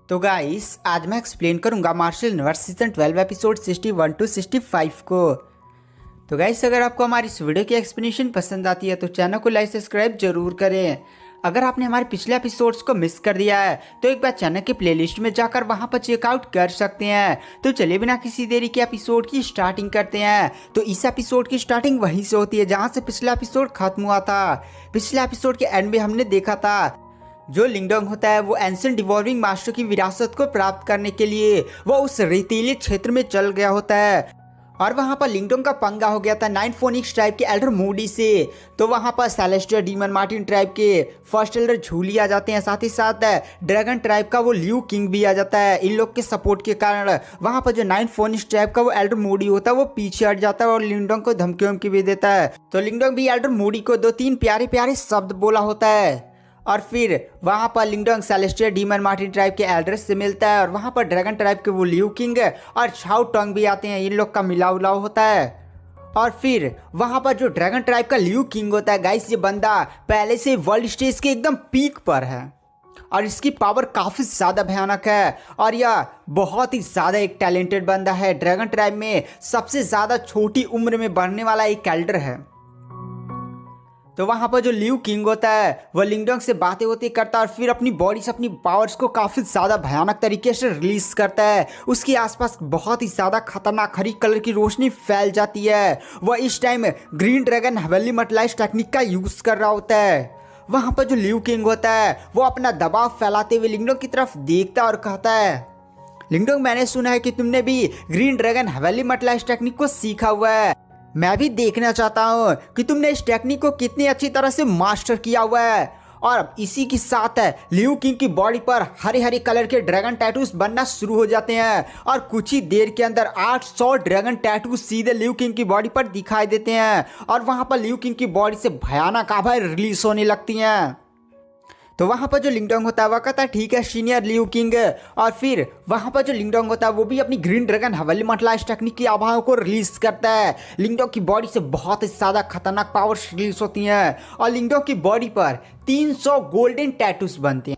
तो गाइस आज मैं एक्सप्लेन करूंगा Martial Universe season 12 episode 61 to 65 को। तो गाइस अगर आपको हमारी इस वीडियो की एक्सप्लेनेशन पसंद आती है तो चैनल को लाइक सब्सक्राइब जरूर करें। अगर आपने हमारे पिछले एपिसोड्स को मिस कर दिया है तो एक बार चैनल के प्लेलिस्ट में जाकर वहां पर चेकआउट कर सकते हैं। तो चलिए बिना किसी देरी के एपिसोड की स्टार्टिंग करते हैं। तो इस एपिसोड की स्टार्टिंग वहीं से होती है जहां से पिछला एपिसोड खत्म हुआ था। पिछले एपिसोड के एंड में हमने देखा था जो लिंगडोंग होता है वो एंशिएंट डिवॉल्विंग मास्टर की विरासत को प्राप्त करने के लिए वो उस रेतीले क्षेत्र में चल गया होता है और वहां पर लिंगडोंग का पंगा हो गया था 9 फोनिक्स ट्राइब के एल्डर मूडी से। तो वहां पर सेलेस्टियल डीमन मार्टिन ट्राइब के फर्स्ट एल्डर झूली आ जाते हैं, साथ ही साथ ड्रैगन ट्राइब का वो लियू किंग भी आ जाता है। इन लोग के सपोर्ट के कारण वहां पर जो 9 फोनिक्स ट्राइब का वो एल्डर मूडी होता है वो पीछे हट जाता है और लिंगडोंग को धमकी भी देता है। तो लिंगडोंग भी एल्डर मूडी को 2-3 प्यारे प्यारे शब्द बोला होता है और फिर वहां पर लिंगडोंग सेलेस्टियल डीमन मार्टिन ट्राइब के एल्डर्स से मिलता है और वहां पर ड्रैगन ट्राइब के वो लियू किंग और छाओ टोंग भी आते हैं। इन लोग का मिलाव होता है और फिर वहां पर जो ड्रैगन ट्राइब का लियू किंग होता है गाइस, ये बंदा पहले से वर्ल्ड स्टेज के एकदम पीक पर है और इसकी पावर काफ़ी ज़्यादा भयानक है और यह बहुत ही ज़्यादा एक टैलेंटेड बंदा है। ड्रैगन ट्राइब में सबसे ज़्यादा छोटी उम्र में बढ़ने वाला एक एल्डर है। तो वहाँ पर जो लियू किंग होता है वह लिंगडोंग से बातें होती करता है और फिर अपनी बॉडी से अपनी पावर्स को काफ़ी ज़्यादा भयानक तरीके से रिलीज करता है। उसके आसपास बहुत ही ज़्यादा खतरनाक हरी कलर की रोशनी फैल जाती है। वह इस time green dragon heavenly materialize technique का यूज़ कर रहा होता है। वहाँ पर जो लियू किंग होता है वो अपना दबाव फैलाते हुए लिंगडोंग की तरफ देखता और कहता है, लिंगडोंग मैंने सुना है कि तुमने भी green dragon heavenly materialize technique को सीखा हुआ है। मैं भी देखना चाहता हूँ कि तुमने इस टेक्निक को कितनी अच्छी तरह से मास्टर किया हुआ है। और इसी के साथ लियू किंग की बॉडी पर हरे हरे कलर के ड्रैगन टैटूज बनना शुरू हो जाते हैं और कुछ ही देर के अंदर 800 ड्रैगन टैटूज सीधे लियू किंग की बॉडी पर दिखाई देते हैं और वहां पर लियू किंग की बॉडी से भयानक आवाज़ें रिलीज होने लगती हैं। तो वहाँ पर जो लिंगडोंग होता है वह कहता है ठीक है सीनियर लियू किंग। और फिर वहाँ पर जो लिंगडोंग होता है वो भी अपनी green dragon heavenly materialize technique की आवाज़ों को रिलीज करता है। लिंगडोंग की बॉडी से बहुत ही ज़्यादा खतरनाक पावर्स रिलीज होती हैं और लिंगडोंग की बॉडी पर 300 गोल्डन टैटूज बनते हैं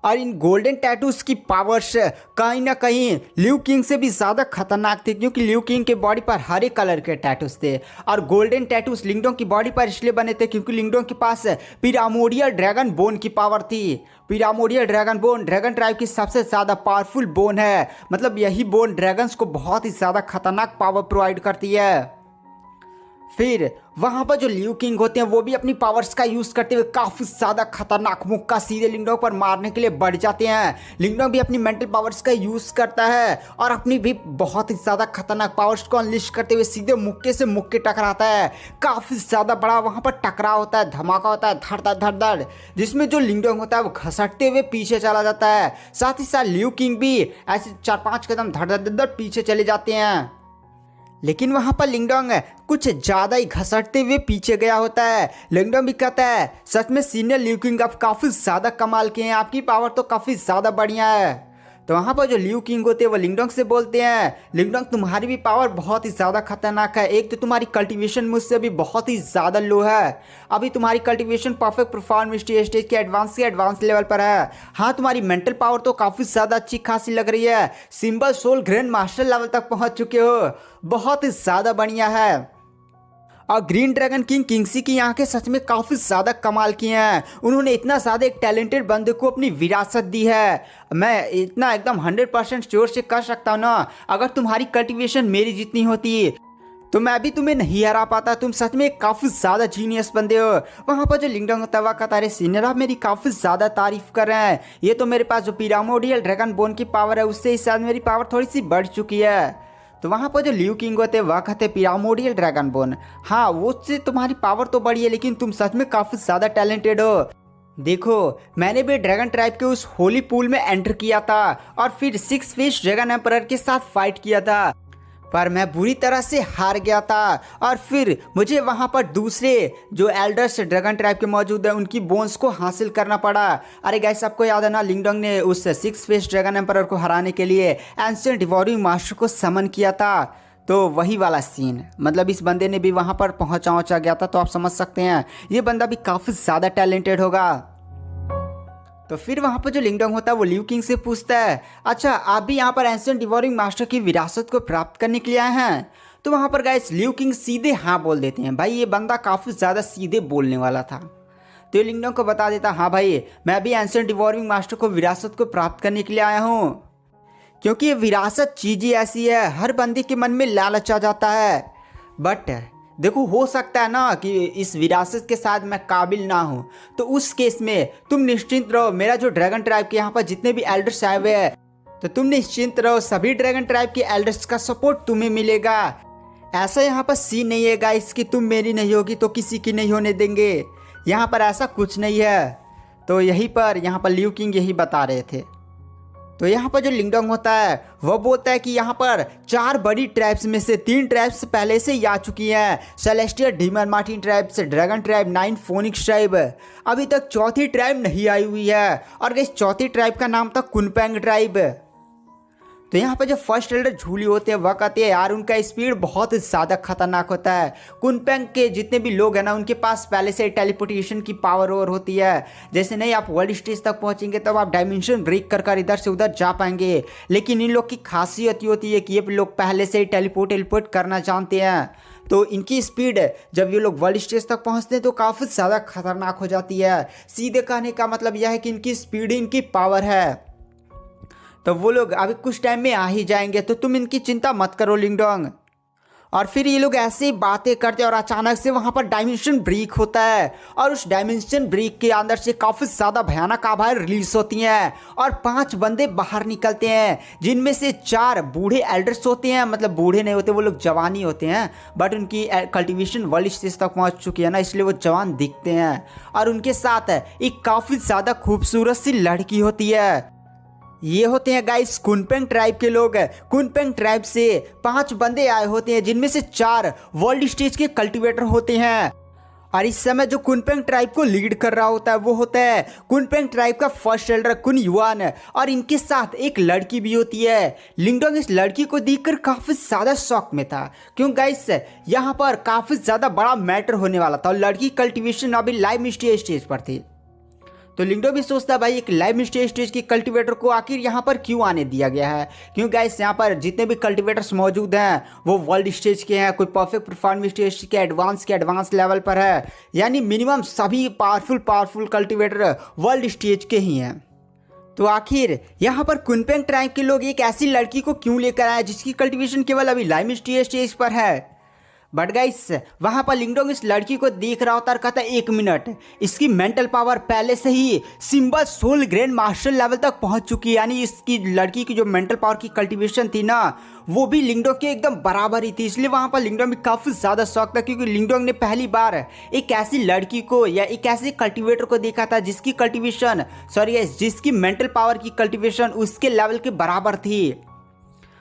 और इन गोल्डन टैटूज की पावर्स कहीं ना कहीं लियू किंग से भी ज़्यादा खतरनाक थे क्योंकि लियू किंग के बॉडी पर हरे कलर के टैटूज थे और गोल्डन टैटूज लिंगडोंग की बॉडी पर इसलिए बने थे क्योंकि लिंगडोंग के पास पिरामोडियल ड्रैगन बोन की पावर थी। पिरामोडियल ड्रैगन बोन ड्रैगन ट्राइब की सबसे ज़्यादा पावरफुल बोन है, मतलब यही बोन ड्रैगन्स को बहुत ही ज़्यादा खतरनाक पावर प्रोवाइड करती है। फिर वहां पर जो लियू किंग होते हैं वो भी अपनी पावर्स का यूज करते हुए काफी ज्यादा खतरनाक मुक्का सीधे लिंगडोंग पर मारने के लिए बढ़ जाते हैं। लिंगडोंग भी अपनी मेंटल पावर्स का यूज करता है और अपनी भी बहुत ही ज्यादा खतरनाक पावर्स को अनलिश करते हुए सीधे मुक्के से मुक्के टकराता है। काफी ज्यादा बड़ा वहां पर टकराव होता है, धमाका होता है, धड़ धड़ धड़ धड़, जिसमें जो लिंगडोंग होता है वो घसटते हुए पीछे चला जाता है। साथ ही साथ लियू किंग भी ऐसे 4-5 कदम धड़ धड़ धड़ पीछे चले जाते हैं। लेकिन वहां पर लिंगडोंग कुछ ज़्यादा ही घसटते हुए पीछे गया होता है। लिंगडोंग भी कहता है सच में सीनियर लियू किंग आप काफ़ी ज़्यादा कमाल के हैं, आपकी पावर तो काफ़ी ज़्यादा बढ़िया है। तो वहाँ पर जो लियू किंग होते हैं वो लिंगडोंग से बोलते हैं, लिंगडोंग तुम्हारी भी पावर बहुत ही ज़्यादा खतरनाक है। एक तो तुम्हारी कल्टीवेशन मुझसे भी बहुत ही ज़्यादा लो है, अभी तुम्हारी कल्टीवेशन परफेक्ट परफॉर्मेंस स्टेज के एडवांस लेवल पर है। हाँ तुम्हारी मेंटल पावर तो काफ़ी ज़्यादा अच्छी खासी लग रही है, symbol soul grand master level तक पहुँच चुके हो, बहुत ही ज़्यादा बढ़िया है। और ग्रीन ड्रैगन किंग किंगसी की आंखें सच में काफ़ी ज़्यादा कमाल की हैं। उन्होंने इतना ज़्यादा एक टैलेंटेड बंदे को अपनी विरासत दी है। मैं इतना एकदम 100% श्योर से कर सकता हूँ ना, अगर तुम्हारी कल्टीवेशन मेरी जितनी होती तो मैं भी तुम्हें नहीं हरा पाता। तुम सच में काफ़ी ज़्यादा जीनियस बंदे हो। वहाँ पर जो लिंगडोंग होता है वह कहता है सीनियर आप मेरी काफ़ी ज़्यादा तारीफ कर रहे हैं, ये तो मेरे पास जो पिरामोडियल ड्रैगन बोन की पावर है उससे इस साथ मेरी पावर थोड़ी सी बढ़ चुकी है। तो वहाँ पर जो लियू किंग होते हैं वह कहते हैं पिरामोडियल ड्रैगन बोन, हाँ वो से तुम्हारी पावर तो बढ़ी है लेकिन तुम सच में काफ़ी ज़्यादा टैलेंटेड हो। देखो मैंने भी ड्रैगन ट्राइब के उस होली पूल में एंटर किया था और फिर 6 फेस ड्रैगन एम्परर के साथ फाइट किया था, पर मैं बुरी तरह से हार गया था और फिर मुझे वहाँ पर दूसरे जो एल्डर्स ड्रैगन ट्राइब के मौजूद हैं उनकी बोन्स को हासिल करना पड़ा। अरे गाइस आपको याद है ना, लिंगडोंग ने उस 6 फेस ड्रैगन एम्परर को हराने के लिए एंशिएंट डिवॉल्विंग मास्टर को समन किया था। तो वही वाला सीन, मतलब इस बंदे ने भी वहाँ पर पहुँचा गया था। तो आप समझ सकते हैं ये बंदा भी काफ़ी ज़्यादा टैलेंटेड होगा। तो फिर वहाँ पर जो लिंगडोंग होता है वो लियू किंग से पूछता है, अच्छा आप भी यहाँ पर एंशिएंट डिवोरिंग मास्टर की विरासत को प्राप्त करने के लिए आए हैं? तो वहाँ पर गाइस लियू किंग सीधे हाँ बोल देते हैं। भाई ये बंदा काफ़ी ज़्यादा सीधे बोलने वाला था। तो ये लिंगडोंग को बता देता, हाँ भाई मैं भी एंशिएंट डिवोरिंग मास्टर को विरासत को प्राप्त करने के लिए आया हूँ, क्योंकि ये विरासत चीज़ ही ऐसी है, हर बंदे के मन में लालच आ जाता है। बट देखो हो सकता है ना कि इस विरासत के साथ मैं काबिल ना हूँ, तो उस केस में तुम निश्चिंत रहो, मेरा जो ड्रैगन ट्राइब के यहाँ पर जितने भी एल्डर्स आए हुए हैं, तो तुम निश्चिंत रहो, सभी ड्रैगन ट्राइब के एल्डर्स का सपोर्ट तुम्हें मिलेगा। ऐसा यहाँ पर सीन नहीं है गाइस कि तुम मेरी नहीं होगी तो किसी की नहीं होने देंगे, यहाँ पर ऐसा कुछ नहीं है। तो यहाँ पर लियू किंग यही बता रहे थे। तो यहाँ पर जो लिंगडोंग होता है वह बोलता है कि यहाँ पर 4 बड़ी ट्राइब्स में से 3 ट्राइब्स पहले से ही आ चुकी हैं, celestial demon Martin tribes, dragon tribe, 9 phoenix tribe. अभी तक चौथी ट्राइब नहीं आई हुई है, और इस चौथी ट्राइब का नाम था कुनपेंग ट्राइब। तो यहाँ पर जो फर्स्ट एल्डर झूली होते हैं वह कहते हैं यार उनका स्पीड बहुत ज़्यादा खतरनाक होता है। कुनपेंग के जितने भी लोग हैं ना उनके पास पहले से टेलीपोर्टेशन की पावर और होती है, जैसे नहीं आप वर्ल्ड स्टेज तक पहुँचेंगे तब आप डायमेंशन ब्रेक कर इधर से उधर जा पाएंगे। लेकिन इन लोग की खासियत ये होती है कि ये लोग पहले से ही टेलीपोर्ट करना जानते हैं। तो इनकी स्पीड जब ये लोग वर्ल्ड स्टेज तक पहुंचते हैं तो काफ़ी ज़्यादा खतरनाक हो जाती है। सीधे कहने का मतलब यह है कि इनकी स्पीड इनकी पावर है। तो वो लोग अभी कुछ टाइम में आ ही जाएंगे, तो तुम इनकी चिंता मत करो लिंगडोंग। और फिर ये लोग ऐसे ही बातें करते हैं और अचानक से वहाँ पर डायमेंशन ब्रेक होता है, और उस डायमेंशन ब्रेक के अंदर से काफ़ी ज़्यादा भयानक आवाज़ रिलीज होती हैं और 5 बंदे बाहर निकलते हैं, जिनमें से 4 बूढ़े एल्डर्स होते हैं। मतलब बूढ़े नहीं होते, वो लोग जवान ही होते हैं, बट उनकी कल्टिवेशन वर्ल्ड स्टेज तक पहुँच चुकी है ना, इसलिए वो जवान दिखते हैं। और उनके साथ एक काफ़ी ज़्यादा खूबसूरत सी लड़की होती है। ये होते हैं गाइस कुनपेंग ट्राइब के लोग। कुनपेंग ट्राइब से 5 बंदे आए होते हैं, जिनमें से 4 वर्ल्ड स्टेज के कल्टीवेटर होते हैं। और इस समय जो कुनपेंग ट्राइब को लीड कर रहा होता है वो होता है कुनपेंग ट्राइब का फर्स्ट एल्डर कुन युआन, और इनके साथ एक लड़की भी होती है। लिंगडोंग इस लड़की को देखकर काफ़ी ज़्यादा शॉक में था, क्यों गाइस यहाँ पर काफ़ी ज़्यादा बड़ा मैटर होने वाला था और लड़की कल्टीवेशन अभी लाइव स्टेज पर थी। तो लिंगडो भी सोचता भाई एक लाइव स्टेज की कल्टीवेटर को आखिर यहाँ पर क्यों आने दिया गया है, क्योंकि गाइस यहाँ पर जितने भी कल्टीवेटर्स मौजूद हैं वो वर्ल्ड स्टेज के हैं, कोई परफेक्ट परफॉर्म स्टेज के एडवांस लेवल पर है, यानी मिनिमम सभी पावरफुल कल्टीवेटर वर्ल्ड स्टेज के ही हैं। तो आखिर यहाँ पर कुनपेंग ट्राइब के लोग एक ऐसी लड़की को क्यों लेकर आए जिसकी कल्टीवेशन केवल अभी लाइव स्टेज पर है। बट गाइस वहाँ पर लिंगडोंग इस लड़की को देख रहा होता और कहता है 1 मिनट, इसकी मेंटल पावर पहले से ही symbol soul grand master level तक पहुँच चुकी है, यानी इसकी लड़की की जो मेंटल पावर की कल्टीवेशन थी ना वो भी लिंगडोंग के एकदम बराबर ही थी। इसलिए वहाँ पर लिंगडोंग भी काफ़ी ज़्यादा शौक था, क्योंकि लिंगडोंग ने पहली बार एक ऐसी लड़की को या एक ऐसे कल्टीवेटर को देखा था जिसकी कल्टीवेशन जिसकी मेंटल पावर की कल्टीवेशन उसके लेवल के बराबर थी।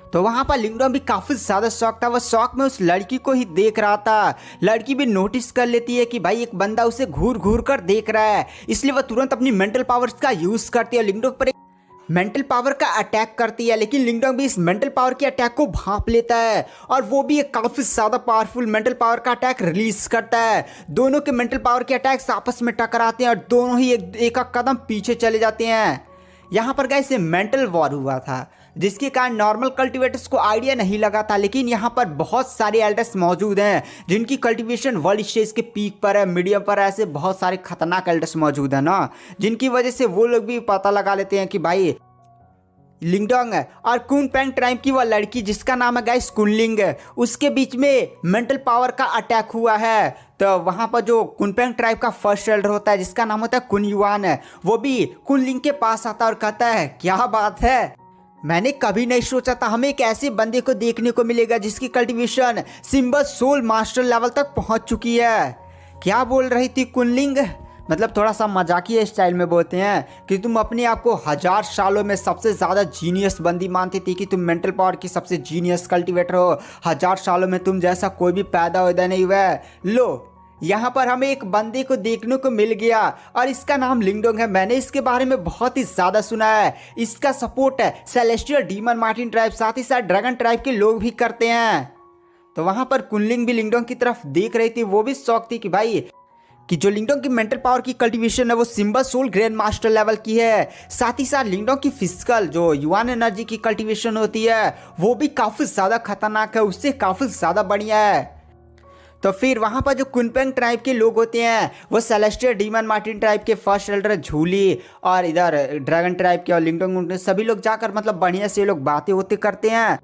तो वहाँ पर लिंगडोंग भी काफ़ी ज़्यादा शौक था, वह शौक में उस लड़की को ही देख रहा था। लड़की भी नोटिस कर लेती है कि भाई एक बंदा उसे घूर घूर कर देख रहा है, इसलिए वह तुरंत अपनी मेंटल पावर्स का यूज़ करती है, लिंगडोंग पर एक मेंटल पावर का अटैक करती है। लेकिन लिंगडोंग भी इस मेंटल पावर के अटैक को भांप लेता है और वो भी एक काफ़ी ज़्यादा पावरफुल मेंटल पावर का अटैक रिलीज करता है। दोनों के मेंटल पावर के अटैक्स आपस में टकराते हैं और दोनों ही एक कदम पीछे चले जाते हैं। यहाँ पर गाइस मेंटल वॉर हुआ था, जिसके कारण नॉर्मल कल्टीवेटर्स को आइडिया नहीं लगा था, लेकिन यहाँ पर बहुत सारे एल्डर्स मौजूद हैं जिनकी कल्टीवेशन वर्ल्ड स्टेज के पीक पर है, मीडियम पर, ऐसे बहुत सारे खतरनाक एल्डर्स मौजूद हैं ना, जिनकी वजह से वो लोग भी पता लगा लेते हैं कि भाई लिंगडोंग और कुनपेंग ट्राइब की वह लड़की जिसका नाम है गाइस कुनलिंग, उसके बीच में मेंटल पावर का अटैक हुआ है। तो वहाँ पर जो कुनपेंग ट्राइब का फर्स्ट एल्डर होता है जिसका नाम होता है कुन युआन, वो भी कुनलिंग के पास आता है और कहता है क्या बात है, मैंने कभी नहीं सोचा था हमें एक ऐसे बंदे को देखने को मिलेगा जिसकी cultivation symbol soul master level तक पहुंच चुकी है। क्या बोल रही थी कुनलिंग, मतलब थोड़ा सा मजाकिया स्टाइल में बोलते हैं कि तुम अपने आप को 1000 सालों में सबसे ज़्यादा जीनियस बंदी मानती थी, कि तुम मेंटल पावर की सबसे जीनियस कल्टीवेटर हो, 1000 सालों में तुम जैसा कोई भी पैदा होता नहीं हुआ है। लो यहाँ पर हमें एक बंदे को देखने को मिल गया और इसका नाम लिंगडोंग है। मैंने इसके बारे में बहुत ही ज़्यादा सुना है, इसका सपोर्ट है सेलेस्टियल डीमन मार्टिन ट्राइब, साथ ही साथ ड्रैगन ट्राइब के लोग भी करते हैं। तो वहाँ पर कुनलिंग भी लिंगडोंग की तरफ देख रही थी, वो भी शौक थी कि भाई कि जो लिंगडोंग की मेंटल पावर की कल्टीवेशन है वो symbol soul grand master level की है। साथ ही साथ लिंगडोंग की फिजिकल जो युआन एनर्जी की कल्टीवेशन होती है वो भी काफ़ी ज़्यादा खतरनाक है, उससे काफ़ी ज़्यादा बढ़िया है। तो फिर वहाँ पर जो कुनपेंग ट्राइब के लोग होते हैं वो सेलेस्टियल डीमन मार्टिन ट्राइब के फर्स्ट एल्डर झूली और इधर ड्रैगन ट्राइब के और लिंगडोंग सभी लोग जाकर मतलब बढ़िया से लोग बातें होते करते हैं।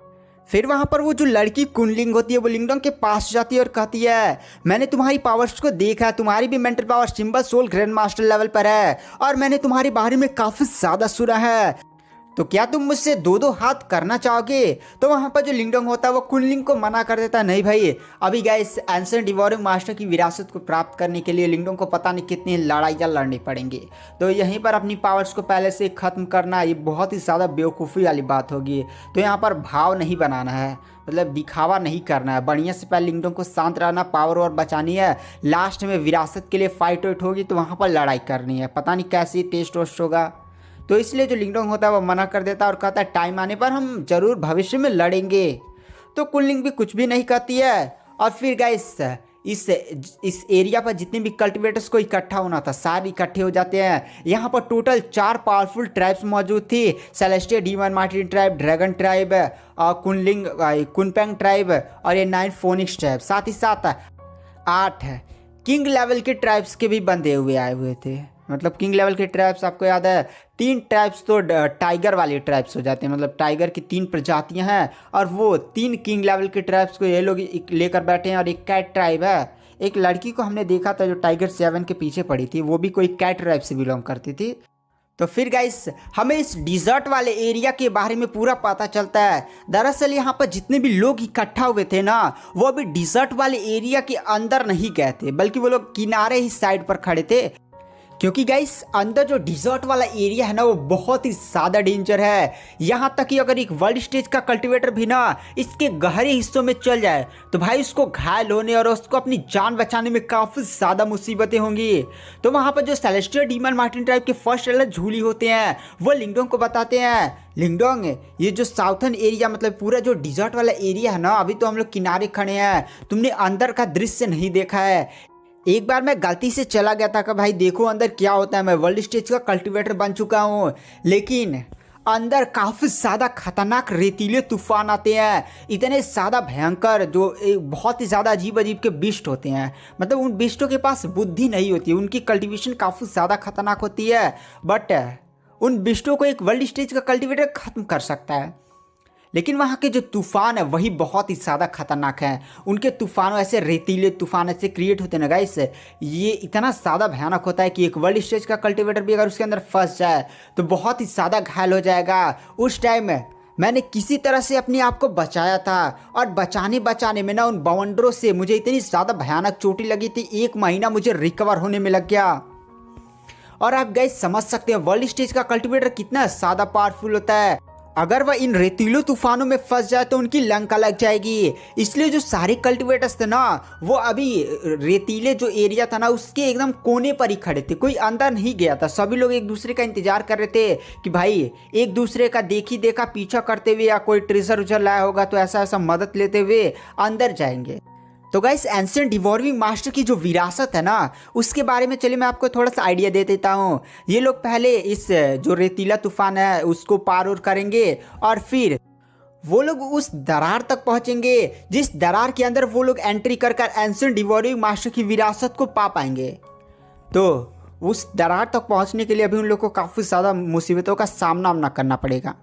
फिर वहाँ पर वो जो लड़की कुनलिंग होती है वो लिंगडोंग के पास जाती है और कहती है मैंने तुम्हारी पावर्स को देखा है, तुम्हारी भी mental power symbol soul grand master level पर है और मैंने तुम्हारे बारे में काफ़ी ज़्यादा सुना है, तो क्या तुम मुझसे दो दो हाथ करना चाहोगे। तो वहाँ पर जो लिंगडोंग होता है वो कुनलिंग को मना कर देता है, नहीं भाई अभी गाइस एंशिएंट डिवोरिंग मास्टर की विरासत को प्राप्त करने के लिए लिंगडोंग को पता नहीं कितनी लड़ाइयाँ लड़नी पड़ेंगी, तो यहीं पर अपनी पावर्स को पहले से ख़त्म करना ये बहुत ही ज़्यादा बेवकूफ़ी वाली बात होगी। तो यहाँ पर भाव नहीं बनाना है, मतलब दिखावा नहीं करना है, बढ़िया से पहले लिंगडोंग को शांत रहना, पावर और बचानी है, लास्ट में विरासत के लिए फाइट वाइट होगी तो वहाँ पर लड़ाई करनी है, पता नहीं कैसे टेस्ट वेस्ट होगा। तो इसलिए जो लिंगडोंग होता है वो मना कर देता है और कहता है टाइम आने पर हम जरूर भविष्य में लड़ेंगे। तो कुनलिंग भी कुछ भी नहीं कहती है। और फिर गाइस इस एरिया पर जितने भी कल्टिवेटर्स को इकट्ठा होना था सारे इकट्ठे हो जाते हैं। यहाँ पर टोटल 4 पावरफुल ट्राइब्स मौजूद थी, celestial demon martin tribe, dragon tribe, Kunling Kunpeng tribe और ये 9 फोनिक्स ट्राइब, साथ ही साथ 8 किंग लेवल के ट्राइब्स के भी बंधे हुए आए हुए थे। मतलब किंग लेवल के ट्राइब्स आपको याद है 3 ट्राइब्स तो टाइगर वाले ट्राइब्स हो जाते हैं, मतलब टाइगर की 3 प्रजातियां हैं और वो 3 किंग लेवल के ट्राइब्स को ये लोग लेकर बैठे हैं। और एक कैट ट्राइब है, एक लड़की को हमने देखा था जो टाइगर 7 के पीछे पड़ी थी, वो भी कोई कैट ट्राइब से बिलोंग करती थी। तो फिर गाइस हमें इस डिजर्ट वाले एरिया के बारे में पूरा पता चलता है। दरअसल यहाँ पर जितने भी लोग इकट्ठा हुए थे ना वो अभी डिजर्ट वाले एरिया के अंदर नहीं गए थे, बल्कि वो लोग किनारे ही साइड पर खड़े थे, क्योंकि गाइस अंदर जो डिजर्ट वाला एरिया है ना वो बहुत ही ज़्यादा डेंजर है। यहाँ तक कि अगर एक वर्ल्ड स्टेज का कल्टीवेटर भी ना इसके गहरे हिस्सों में चल जाए तो भाई उसको घायल होने और उसको अपनी जान बचाने में काफ़ी ज़्यादा मुसीबतें होंगी। तो वहाँ पर जो सेलेस्टियल डीमन मार्टिन ट्राइब के फर्स्ट एल्डर झूली होते हैं वो लिंगडोंग को बताते हैं, लिंगडोंग ये जो साउथर्न एरिया मतलब पूरा जो डिजर्ट वाला एरिया है ना अभी तो हम लोग किनारे खड़े हैं, तुमने अंदर का दृश्य नहीं देखा है। एक बार मैं गलती से चला गया था कि भाई देखो अंदर क्या होता है, मैं वर्ल्ड स्टेज का कल्टीवेटर बन चुका हूँ, लेकिन अंदर काफ़ी ज़्यादा खतरनाक रेतीले तूफान आते हैं, इतने ज़्यादा भयंकर जो बहुत ही ज़्यादा अजीब अजीब के बिस्ट होते हैं। मतलब उन बिस्टों के पास बुद्धि नहीं होती, उनकी कल्टीवेशन काफ़ी ज़्यादा खतरनाक होती है, बट उन बिस्टों को एक वर्ल्ड स्टेज का कल्टीवेटर ख़त्म कर सकता है। लेकिन वहाँ के जो तूफ़ान है वही बहुत ही ज़्यादा खतरनाक हैं। उनके तूफ़ानों ऐसे रेतीले तूफ़ान ऐसे क्रिएट होते हैं ना गाइस, ये इतना ज़्यादा भयानक होता है कि एक वर्ल्ड स्टेज का कल्टीवेटर भी अगर उसके अंदर फंस जाए तो बहुत ही ज़्यादा घायल हो जाएगा। उस टाइम मैंने किसी तरह से अपने आप को बचाया था और बचाने में ना उन बवंडरों से मुझे इतनी ज़्यादा भयानक चोटें लगी थी, 1 महीना मुझे रिकवर होने में लग गया। और आप गाइस समझ सकते हैं वर्ल्ड स्टेज का कल्टीवेटर कितना ज़्यादा पावरफुल होता है। अगर वह इन रेतीले तूफानों में फंस जाए तो उनकी लंका लग जाएगी। इसलिए जो सारे कल्टीवेटर्स थे ना वो अभी रेतीले जो एरिया था ना उसके एकदम कोने पर ही खड़े थे, कोई अंदर नहीं गया था। सभी लोग एक दूसरे का इंतजार कर रहे थे कि भाई एक दूसरे का देखी देखा पीछा करते हुए या कोई ट्रेजर उजर लाया होगा तो ऐसा ऐसा मदद लेते हुए अंदर जाएंगे। तो गाइस एंशिएंट डिवोरिंग मास्टर की जो विरासत है ना उसके बारे में चलिए मैं आपको थोड़ा सा आइडिया दे देता हूँ। ये लोग पहले इस जो रेतीला तूफान है उसको पार और करेंगे और फिर वो लोग उस दरार तक पहुँचेंगे जिस दरार के अंदर वो लोग एंट्री कर एंशिएंट डिवोरिंग मास्टर की विरासत को पा पाएंगे। तो उस दरार तक पहुँचने के लिए अभी उन लोग को काफ़ी ज़्यादा मुसीबतों का सामना करना पड़ेगा।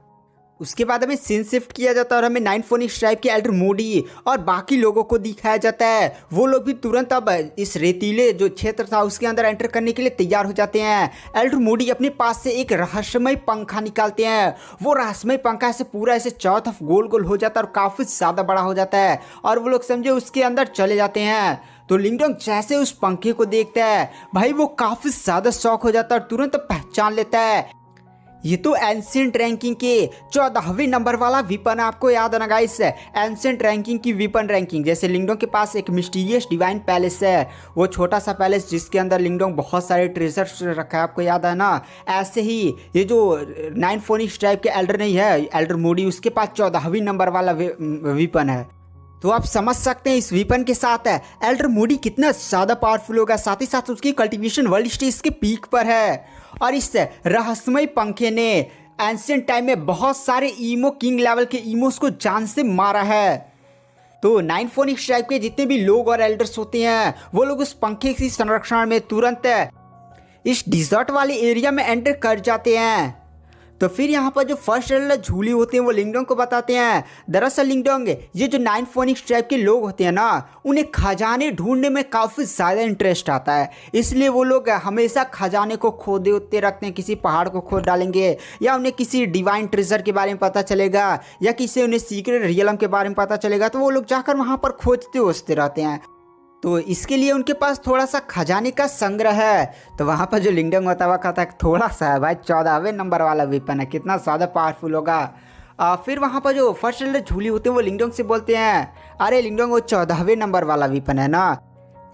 उसके बाद हमें सीन शिफ्ट किया जाता है और हमें 9 फोनिक्स ट्राइब के एल्डर मोडी और बाकी लोगों को दिखाया जाता है। वो लोग भी तुरंत अब इस रेतीले जो क्षेत्र था उसके अंदर एंटर करने के लिए तैयार हो जाते हैं। एल्डर मोडी अपने पास से एक रहस्यमय पंखा निकालते हैं। वो रहस्यमय पंखा ऐसे पूरा ऐसे चारों तरफ गोल गोल हो जाता है और काफ़ी ज़्यादा बड़ा हो जाता है और वो लोग समझे उसके अंदर चले जाते हैं। तो लिंगडोंग जैसे उस पंखे को देखता है भाई वो काफ़ी ज़्यादा शॉक हो जाता है और तुरंत पहचान लेता है ये तो एंशिएंट रैंकिंग के 14वें नंबर वाला वीपन है। आपको याद है ना गाइस एंशिएंट रैंकिंग की वीपन रैंकिंग, जैसे लिंगडोंग के पास एक मिस्टीरियस डिवाइन पैलेस है, वो छोटा सा पैलेस जिसके अंदर लिंगडोंग बहुत सारे ट्रेजर्स रखा है, आपको याद है ना। ऐसे ही ये जो 9 फोनिक्स ट्राइब के एल्डर नहीं है एल्डर मोडी, उसके पास 14वें नंबर वाला वीपन है। तो आप समझ सकते हैं इस वीपन के साथ एल्डर मूडी कितना ज़्यादा पावरफुल होगा। साथ ही साथ उसकी कल्टीवेशन वर्ल्ड स्टेज के पीक पर है और इस रहस्यमय पंखे ने एंशिएंट टाइम में बहुत सारे ईमो किंग लेवल के ईमोस को जान से मारा है। तो 9 फोनिक्स ट्राइब के जितने भी लोग और एल्डर्स होते हैं वो लोग उस पंखे की संरक्षण में तुरंत इस डिजर्ट वाले एरिया में एंटर कर जाते हैं। तो फिर यहाँ पर जो फर्स्ट एल्डर झूली होते हैं वो लिंगडोंग को बताते हैं दरअसल लिंगडोंग ये जो 9 फोनिक्स ट्राइब के लोग होते हैं ना उन्हें खजाने ढूंढने में काफ़ी ज़्यादा इंटरेस्ट आता है, इसलिए वो लोग हमेशा खजाने को खोदते रखते हैं। किसी पहाड़ को खोद डालेंगे या उन्हें किसी डिवाइन ट्रेजर के बारे में पता चलेगा या किसी उन्हें सीक्रेट रियलम के बारे में पता चलेगा तो वो लोग जाकर वहाँ पर खोजते रहते हैं। तो इसके लिए उनके पास थोड़ा सा खजाने का संग्रह है। तो वहाँ पर जो लिंगडोंग होता हुआ कहता है थोड़ा सा है भाई, 14वें नंबर वाला वेपन है, कितना ज़्यादा पावरफुल होगा। फिर वहाँ पर जो फर्स्ट एल्डर झूली होते हैं वो लिंगडोंग से बोलते हैं अरे लिंगडोंग वो 14वें नंबर वाला वेपन है ना।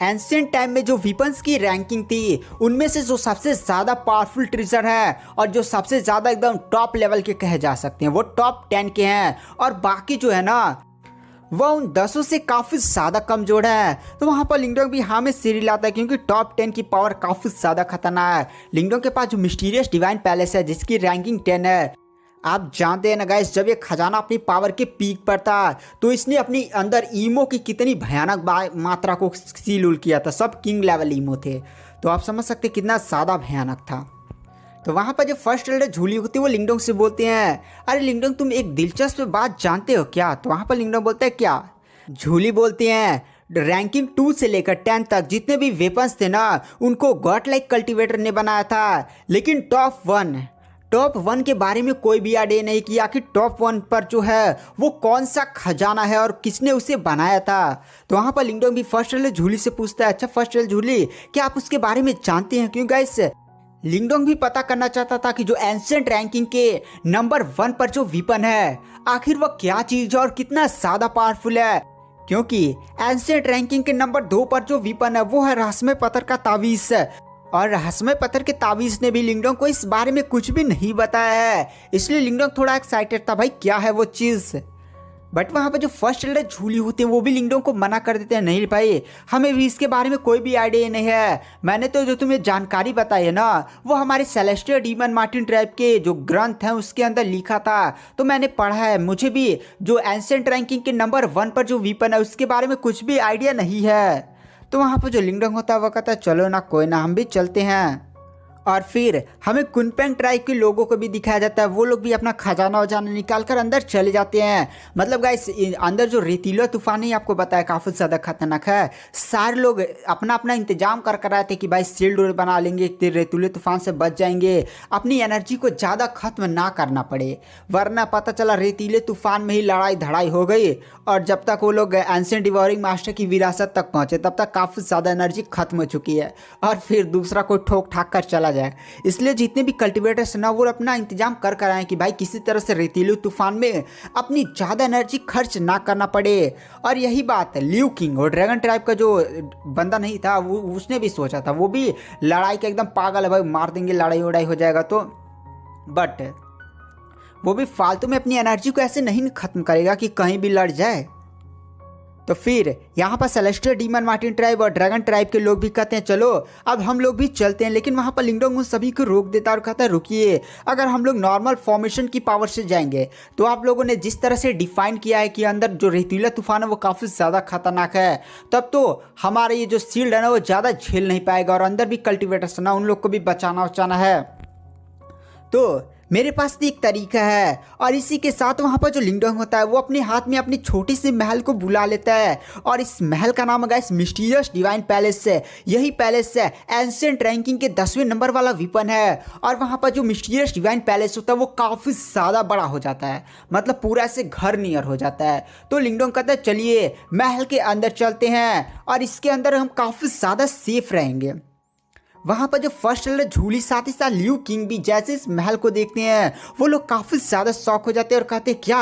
एंशिएंट टाइम में जो वेपन्स की रैंकिंग थी उनमें से जो सबसे ज़्यादा पावरफुल ट्रेजर है और जो सबसे ज़्यादा एकदम टॉप लेवल के कहे जा सकते हैं वो टॉप 10 के हैं और बाकी जो है ना वह उन 10 से काफ़ी ज़्यादा कमजोर है। तो वहाँ पर लिंगडोंग भी हाँ में सिर लाता है क्योंकि टॉप 10 की पावर काफ़ी ज़्यादा खतरनाक है। लिंगडोंग के पास जो मिस्टीरियस डिवाइन पैलेस है जिसकी रैंकिंग 10 है। आप जानते हैं ना गाइस जब ये खजाना अपनी पावर के पीक पर था तो इसने अपनी अंदर ईमो की कितनी भयानक मात्रा को सील उल किया था। सब किंग लेवल ईमो थे, तो आप समझ सकते कितना ज़्यादा भयानक था। तो वहाँ पर जो फर्स्ट एल्डर झूली होती है वो लिंगडोंग से बोलते हैं अरे लिंगडोंग तुम एक दिलचस्प बात जानते हो क्या। तो वहाँ पर लिंगडोंग बोलता है क्या। झूली बोलते हैं रैंकिंग 2 से लेकर 10 तक जितने भी वेपन्स थे ना उनको गॉड लाइक कल्टिवेटर ने बनाया था, लेकिन टॉप 1 के बारे में कोई भी आइडिया नहीं किया कि टॉप 1 पर जो है वो कौन सा खजाना है और किसने उसे बनाया था। तो वहाँ पर लिंगडोंग भी फर्स्ट एल्डर झूली से पूछता है अच्छा फर्स्ट एल्डर झूली क्या आप उसके बारे में जानते हैं। क्यों गाइस लिंगडोंग भी पता करना चाहता था कि जो एंशिएंट रैंकिंग के नंबर 1 पर जो वेपन है आखिर वह क्या चीज है और कितना ज्यादा पावरफुल है। क्योंकि एंशिएंट रैंकिंग के नंबर 2 पर जो वेपन है वो है रहस्यमय पत्थर का तावीज और रहस्यमय पत्थर के तावीज ने भी लिंगडोंग को इस बारे में कुछ भी नहीं बताया है, इसलिए लिंगडोंग थोड़ा एक्साइटेड था भाई क्या है वो चीज़। बट वहाँ पर जो फर्स्ट एल्डर झूली होते हैं वो भी लिंगडोंग को मना कर देते हैं नहीं भाई हमें भी इसके बारे में कोई भी आइडिया नहीं है। मैंने तो जो तुम्हें जानकारी बताई है ना वो हमारे सेलेस्टियल डीमन मार्टिन ट्राइब के जो ग्रंथ हैं उसके अंदर लिखा था तो मैंने पढ़ा है। मुझे भी जो एंशिएंट रैंकिंग के नंबर 1 पर जो वेपन है उसके बारे में कुछ भी आइडिया नहीं है। तो वहाँ पर जो लिंगडोंग होता है वो कहता है चलो ना कोई ना हम भी चलते हैं। और फिर हमें कुनपेंग ट्राइब के लोगों को भी दिखाया जाता है, वो लोग भी अपना खजाना वजाना निकाल कर अंदर चले जाते हैं। मतलब गाइस अंदर जो रेतीला तूफान ही आपको बताया काफ़ी ज़्यादा खतरनाक है। सारे लोग अपना अपना इंतजाम कर रहे थे कि भाई शील्ड बना लेंगे रेतीले तूफान से बच जाएंगे, अपनी एनर्जी को ज़्यादा खत्म ना करना पड़े, वरना पता चला रेतीले तूफान में ही लड़ाई धड़ाई हो गई और जब तक वो लोग एंशिएंट डिवोरिंग मास्टर की विरासत तक पहुँचे तब तक काफ़ी ज़्यादा एनर्जी खत्म हो चुकी है और फिर दूसरा कोई ठोक ठाक कर चला जाए। इसलिए जितने भी कल्टीवेटर्स ना वो अपना इंतजाम कर आए कि भाई किसी तरह से रेतीले तूफान में अपनी ज़्यादा एनर्जी खर्च ना करना पड़े। और यही बात लियू किंग और ड्रैगन ट्राइब का जो बंदा नहीं था वो उसने भी सोचा था, वो भी लड़ाई का एकदम पागल है भाई, मार देंगे लड़ाई वड़ाई हो जाएगा तो, बट वो भी फालतू में अपनी एनर्जी को ऐसे नहीं खत्म करेगा कि कहीं भी लड़ जाए। तो फिर यहाँ पर सेलेस्टियल डीमन मार्टिन ट्राइब और ड्रैगन ट्राइब के लोग भी कहते हैं चलो अब हम लोग भी चलते हैं, लेकिन वहाँ पर लिंगडोंग उन सभी को रोक देता है और कहता है रुकिए, अगर हम लोग नॉर्मल फॉर्मेशन की पावर से जाएंगे तो आप लोगों ने जिस तरह से डिफाइन किया है कि अंदर जो रेतीला तूफान है वो काफ़ी ज़्यादा खतरनाक है, तब तो हमारा ये जो शील्ड है ना वो ज़्यादा झेल नहीं पाएगा और अंदर भी कल्टिवेटर्स ना उन लोग को भी बचाना है। तो मेरे पास भी एक तरीका है। और इसी के साथ वहाँ पर जो लिंगडोंग होता है वो अपने हाथ में अपनी छोटी सी महल को बुला लेता है और इस महल का नाम है मिस्टीरियस डिवाइन पैलेस है। यही पैलेस है एंशिएंट रैंकिंग के 10वें नंबर वाला वेपन है। और वहाँ पर जो मिस्टीरियस डिवाइन पैलेस होता है वो काफ़ी ज़्यादा बड़ा हो जाता है, मतलब पूरा ऐसे घर नियर हो जाता है। तो लिंगडोंग कहता है चलिए महल के अंदर चलते हैं और इसके अंदर हम काफ़ी ज़्यादा सेफ रहेंगे। वहाँ पर जो फर्स्ट एल्डर झूली साथ ही साथ लियू किंग भी जैसे इस महल को देखते हैं वो लोग काफ़ी ज़्यादा शॉक हो जाते हैं और कहते हैं क्या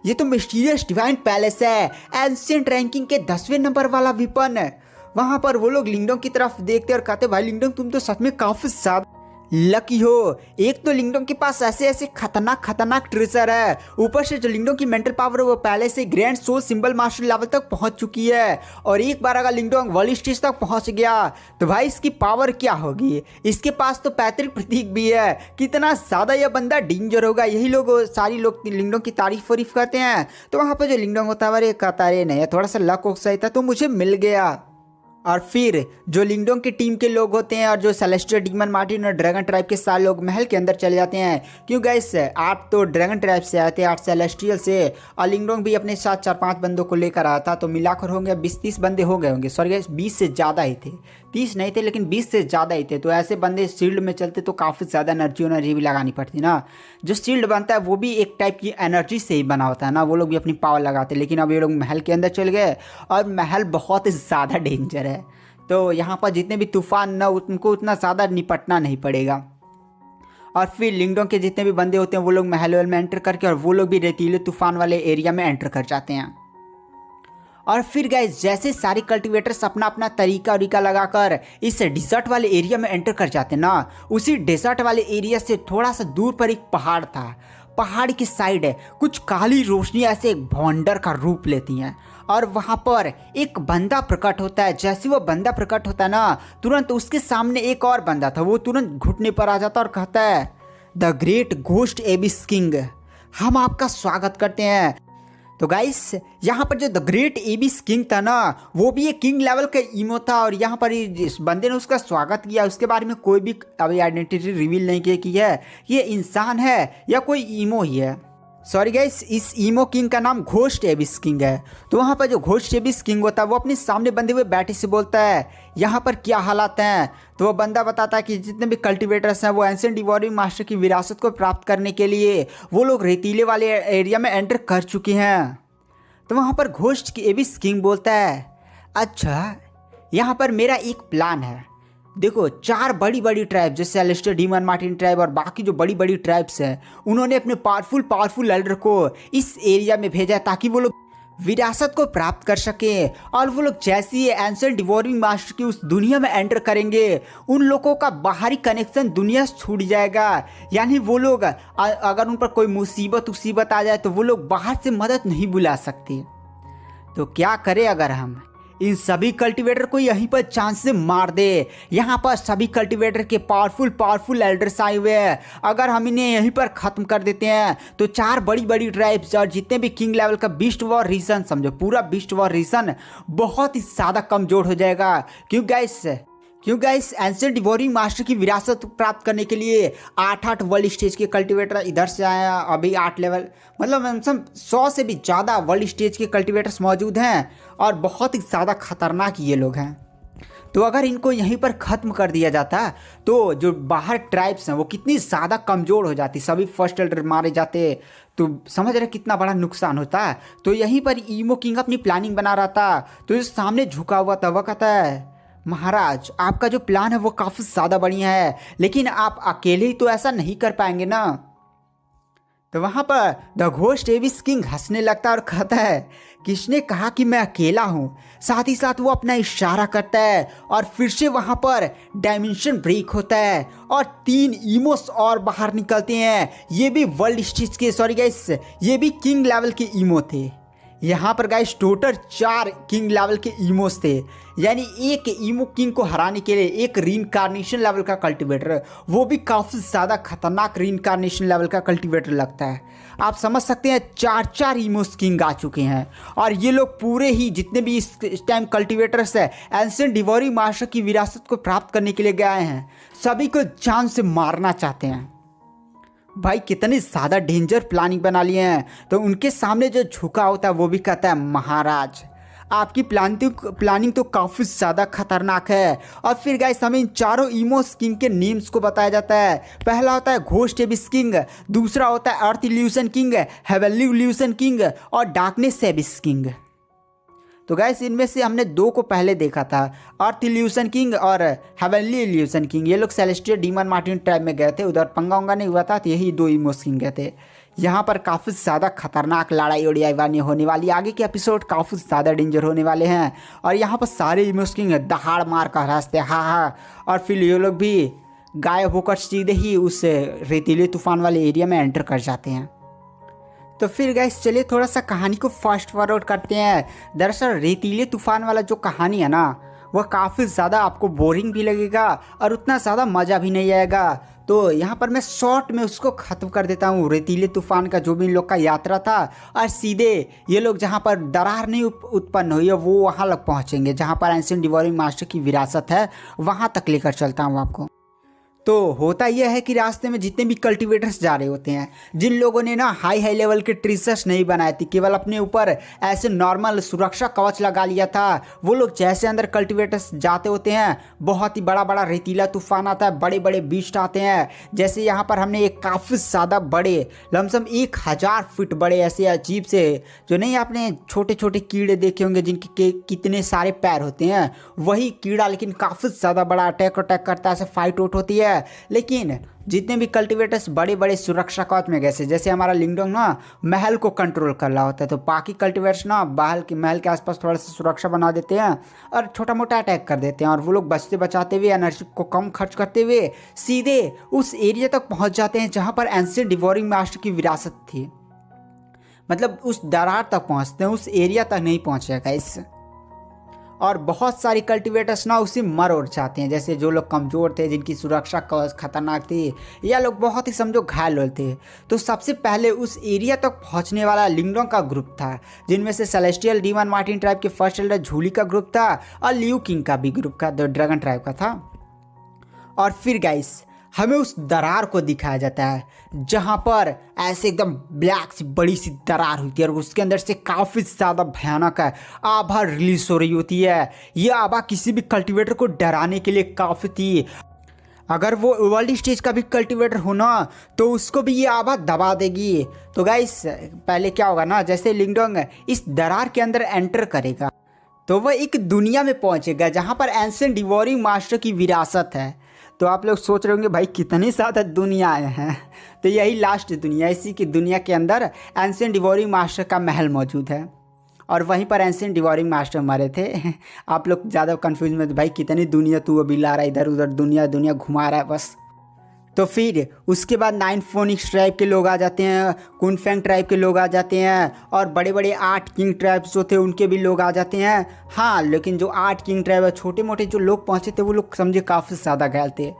ये तो मिस्टीरियस डिवाइन पैलेस है, एंशिएंट रैंकिंग के 10वें नंबर वाला वेपन है। वहाँ पर वो लोग लिंगडोंग की तरफ देखते और कहते भाई लिंगडोंग तुम तो सच में काफ़ी ज़्यादा लकी हो, एक तो लिंगडोंग के पास ऐसे ऐसे खतरनाक ट्रेजर है, ऊपर से जो लिंगडोंग की मेंटल पावर है वो पहले से grand soul symbol master level तक पहुंच चुकी है। और एक बार अगर लिंगडोंग वर्ल्ड स्टेज तक पहुंच गया तो भाई इसकी पावर क्या होगी। इसके पास तो पैतृक प्रतीक भी है, कितना ज़्यादा यह बंदा डेंजर होगा। यही लोग सारी लोग लिंगडोंग की तारीफ वरीफ करते हैं। तो वहाँ पर जो लिंगडोंग होता है वो कहता है नहीं, थोड़ा सा लक हो सही था तो मुझे मिल गया। और फिर जो लिंगडोंग की टीम के लोग होते हैं और जो सेलेस्टियल डीमन मार्टिन और ड्रैगन ट्राइब के सारे लोग महल के अंदर चले जाते हैं। क्यों गाइस, आप तो ड्रैगन ट्राइब से आए थे, आप सेलेस्टियल से, और लिंगडोंग भी अपने साथ 4-5 बंदों को लेकर आया था। तो मिलाकर होंगे 20-30 बंदे हो गए होंगे। सॉरी गाइस, 20 से ज़्यादा ही थे, 30 नहीं थे लेकिन 20 से ज़्यादा ही थे। तो ऐसे बंदे शील्ड में चलते तो काफ़ी ज़्यादा एनर्जी भी लगानी पड़ती ना। जो शील्ड बनता है वो भी एक टाइप की एनर्जी से ही बना होता है ना, वो लोग भी अपनी पावर लगाते। लेकिन अब ये लोग महल के अंदर चल गए और महल बहुत ज़्यादा डेंजर है। तो यहाँ पर जितने भी तूफान ना उनको उतना ज़्यादा निपटना नहीं पड़ेगा। और फिर लिंगडोंग के जितने भी बंदे होते हैं वो लोग महल में एंटर करके और वो लोग भी रेतीले तूफान वाले एरिया में एंटर कर जाते हैं। और फिर गाइस जैसे सारे कल्टीवेटर्स अपना अपना तरीका लगाकर इस डेजर्ट वाले एरिया में एंटर कर जाते हैं ना, उसी डेजर्ट वाले एरिया से थोड़ा सा दूर पर एक पहाड़ था। पहाड़ की साइड कुछ काली रोशनी ऐसे एक भौंडर का रूप लेती हैं और वहाँ पर एक बंदा प्रकट होता है। जैसे वो बंदा प्रकट होता है ना, तुरंत उसके सामने एक और बंदा था, वो तुरंत घुटने पर आ जाता और कहता है, द ग्रेट घोस्ट एबिस किंग, हम आपका स्वागत करते हैं। तो गाइस यहाँ पर जो द ग्रेट एबिस किंग था ना, वो भी एक किंग लेवल का ईमो था। और यहाँ पर इस बंदे ने उसका स्वागत किया। उसके बारे में कोई भी अभी आइडेंटिटी रिवील नहीं किया कि ये इंसान है या कोई ईमो ही है। सॉरी गाइस, इस ईमो किंग का नाम घोस्ट एबिस किंग है। तो वहाँ पर जो घोस्ट एबिस किंग होता है वो अपने सामने बंदे हुए बैठे से बोलता है, यहाँ पर क्या हालात हैं। तो वो बंदा बताता है कि जितने भी कल्टीवेटर्स हैं वो एंशिएंट डिवॉरिंग मास्टर की विरासत को प्राप्त करने के लिए वो लोग रेतीले वाले एरिया में एंटर कर चुके हैं। तो वहाँ पर घोस्ट एबिस किंग बोलता है, अच्छा यहाँ पर मेरा एक प्लान है। देखो 4 बड़ी ट्राइब जैसे सेलेस्टियल डीमन मार्टिन ट्राइब और बाकी जो बड़ी ट्राइब्स हैं, उन्होंने अपने पावरफुल एल्डर को इस एरिया में भेजा ताकि वो लोग विरासत को प्राप्त कर सके। और वो लोग जैसे ही एंशिएंट डिवॉरिंग मास्टर की उस दुनिया में एंटर करेंगे, उन लोगों का बाहरी कनेक्शन दुनिया से छूट जाएगा। यानी वो लोग अगर उन पर कोई मुसीबत आ जाए तो वो लोग बाहर से मदद नहीं बुला सकते। तो क्या करें अगर हम इन सभी कल्टीवेटर को यहीं पर चांस से मार दे। यहाँ पर सभी कल्टीवेटर के पावरफुल एल्डर्स आए हुए हैं। अगर हम इन्हें यहीं पर ख़त्म कर देते हैं तो 4 बड़ी ट्राइब्स और जितने भी किंग लेवल का बीस्ट वॉर रीजन, समझो पूरा बीस्ट वॉर रीजन बहुत ही ज़्यादा कमज़ोर हो जाएगा। क्यों गाइस एंशिएंट डिवॉरिंग मास्टर की विरासत प्राप्त करने के लिए 8 वर्ल्ड स्टेज के कल्टीवेटर इधर से आए हैं। अभी 8 लेवल मतलब 100 से भी ज़्यादा वर्ल्ड स्टेज के कल्टीवेटर्स मौजूद हैं और बहुत ही ज़्यादा खतरनाक ये लोग हैं। तो अगर इनको यहीं पर ख़त्म कर दिया जाता तो जो बाहर ट्राइब्स हैं वो कितनी ज़्यादा कमज़ोर हो जाती, सभी फर्स्ट एल्डर मारे जाते। तो समझ रहे कितना बड़ा नुकसान होता है। तो यहीं पर ईमो किंग अपनी प्लानिंग बना रहा था। तो जो सामने झुका हुआ था वह कहता है, महाराज आपका जो प्लान है वो काफ़ी ज़्यादा बढ़िया है, लेकिन आप अकेले ही तो ऐसा नहीं कर पाएंगे ना। तो वहाँ पर द घोस्ट एबिस किंग हंसने लगता है और कहता है, किसने कहा कि मैं अकेला हूँ। साथ ही साथ वो अपना इशारा करता है और फिर से वहाँ पर डायमेंशन ब्रेक होता है और 3 ईमोस और बाहर निकलते हैं। ये भी वर्ल्ड स्टेज के, सॉरी गाइस, ये भी किंग लेवल के ईमो थे। यहाँ पर गाइस टोटल 4 किंग लेवल के ईमोस थे। यानी एक ईमो किंग को हराने के लिए एक रीइंकार्नेशन लेवल का कल्टीवेटर, वो भी काफ़ी ज़्यादा खतरनाक रीइंकार्नेशन लेवल का कल्टीवेटर लगता है। आप समझ सकते हैं 4 ईमोस किंग आ चुके हैं और ये लोग पूरे ही जितने भी इस टाइम कल्टीवेटर्स है एंशिएंट डिवॉरिंग मास्टर की विरासत को प्राप्त करने के लिए गए हैं, सभी को जान से मारना चाहते हैं। भाई कितनी ज़्यादा डेंजर प्लानिंग बना लिए हैं। तो उनके सामने जो झुका होता है वो भी कहता है, महाराज आपकी प्लानिंग तो काफ़ी ज़्यादा खतरनाक है। और फिर गाइस हमें इन 4 ईमोस किंग के नेम्स को बताया जाता है। पहला होता है घोस्ट एबिस किंग, दूसरा होता है earth illusion king, heavenly illusion king और डार्कनेस एबिस किंग। तो गाइस इनमें से हमने 2 को पहले देखा था, अर्थ इल्यूशन किंग और हेवनली इल्यूशन किंग। ये लोग सेलेस्टियल डीमन मार्टिन ट्राइब में गए थे, उधर पंगा उंगा नहीं हुआ था, तो यही 2 ईमोस किंग गए थे। यहाँ पर काफ़ी ज़्यादा खतरनाक लड़ाई उड़ाई होने वाली, आगे के एपिसोड काफ़ी ज़्यादा डेंजर होने वाले हैं। और यहाँ पर सारे ईमोस किंग दहाड़ मार कर हंसते, हाँ। और फिर ये लोग भी गायब होकर सीधे ही उस रेतीले तूफान वाले एरिया में एंटर कर जाते हैं। तो फिर गाइस चलिए थोड़ा सा कहानी को फास्ट फॉरवर्ड करते हैं। दरअसल रेतीले तूफान वाला जो कहानी है ना, वह काफ़ी ज़्यादा आपको बोरिंग भी लगेगा और उतना ज़्यादा मज़ा भी नहीं आएगा। तो यहाँ पर मैं शॉर्ट में उसको ख़त्म कर देता हूँ। रेतीले तूफान का जो भी इन लोग का यात्रा था, और सीधे ये लोग जहाँ पर दरार नहीं उत्पन्न हुई है वो वहाँ लग पहुँचेंगे जहाँ पर एंशिएंट डिवोरिंग मास्टर की विरासत है, वहाँ तक लेकर चलता हूँ आपको। तो होता यह है कि रास्ते में जितने भी कल्टीवेटर्स जा रहे होते हैं, जिन लोगों ने ना हाई लेवल के ट्रीसर्स नहीं बनाए थे, केवल अपने ऊपर ऐसे नॉर्मल सुरक्षा कवच लगा लिया था, वो लोग जैसे अंदर कल्टीवेटर्स जाते होते हैं, बहुत ही बड़ा बड़ा रेतीला तूफान आता है, बड़े बड़े बीस्ट आते हैं। जैसे यहाँ पर हमने एक काफ़ी ज़्यादा बड़े लमसम 1000 फीट बड़े ऐसे अजीब से, जो नहीं आपने छोटे छोटे कीड़े देखे होंगे जिनके कितने सारे पैर होते हैं, वही कीड़ा लेकिन काफ़ी ज़्यादा बड़ा अटैक करता है, ऐसे फाइट आउट होती है। लेकिन जितने भी कल्टीवेटर्स बड़े बड़े सुरक्षा कवच में गए, जैसे हमारा लिंगडोंग ना महल को कंट्रोल कर रहा होता है, तो बाकी कल्टीवेटर्स ना महल के आसपास थोड़ा सा सुरक्षा बना देते हैं और छोटा मोटा अटैक कर देते हैं, और वो लोग बचते बचाते हुए, एनर्जी को कम खर्च करते हुए सीधे उस एरिया तक पहुंच जाते हैं जहां पर एंशिएंट डिवोरिंग मास्टर की विरासत थी। मतलब उस दरार तक पहुंचते हैं, उस एरिया तक नहीं पहुंचेगा इस। और बहुत सारी कल्टीवेटर्स ना उसी मर उड़ जाते हैं, जैसे जो लोग कमज़ोर थे, जिनकी सुरक्षा खतरनाक थी, या लोग बहुत ही समझो घायल हुए थे। तो सबसे पहले उस एरिया तक पहुंचने वाला लिंगडोंग का ग्रुप था, जिनमें से सेलेस्टियल डीमन मार्टिन ट्राइब के फर्स्ट एल्डर झूली का ग्रुप था, और लियू किंग का भी ग्रुप का, ड्रैगन ट्राइब का था। और फिर गाइस हमें उस दरार को दिखाया जाता है जहाँ पर ऐसे एकदम ब्लैक सी बड़ी सी दरार हुई थी, और उसके अंदर से काफ़ी ज़्यादा भयानक है आभा रिलीज हो रही होती है। यह आभा किसी भी कल्टीवेटर को डराने के लिए काफ़ी थी। अगर वो वर्ल्ड स्टेज का भी कल्टीवेटर हो ना, तो उसको भी ये आभा दबा देगी। तो गाइस पहले क्या होगा ना, जैसे लिंगडोंग इस दरार के अंदर एंटर करेगा तो वह एक दुनिया में पहुंचेगा जहाँ पर एंशिएंट डिवोरिंग मास्टर की विरासत है। तो आप लोग सोच रहे होंगे भाई कितनी ज़्यादा दुनियाएं हैं, तो यही लास्ट दुनिया, इसी की दुनिया के अंदर एंशिएंट डिवोरिंग मास्टर का महल मौजूद है, और वहीं पर एंशिएंट डिवोरिंग मास्टर मरे थे। आप लोग ज़्यादा कंफ्यूज में, भाई कितनी दुनिया तू अभी ला रहा है, इधर उधर दुनिया दुनिया घुमा रहा है बस। तो फिर उसके बाद 9 फोनिक्स ट्राइब के लोग आ जाते हैं, कुनफेंग ट्राइब के लोग आ जाते हैं, और बड़े बड़े 8 किंग ट्राइब्स जो थे उनके भी लोग आ जाते हैं। हाँ, लेकिन जो 8 किंग ट्राइब है, छोटे मोटे जो लोग पहुँचे थे, वो लोग समझे काफ़ी ज़्यादा घायल थे।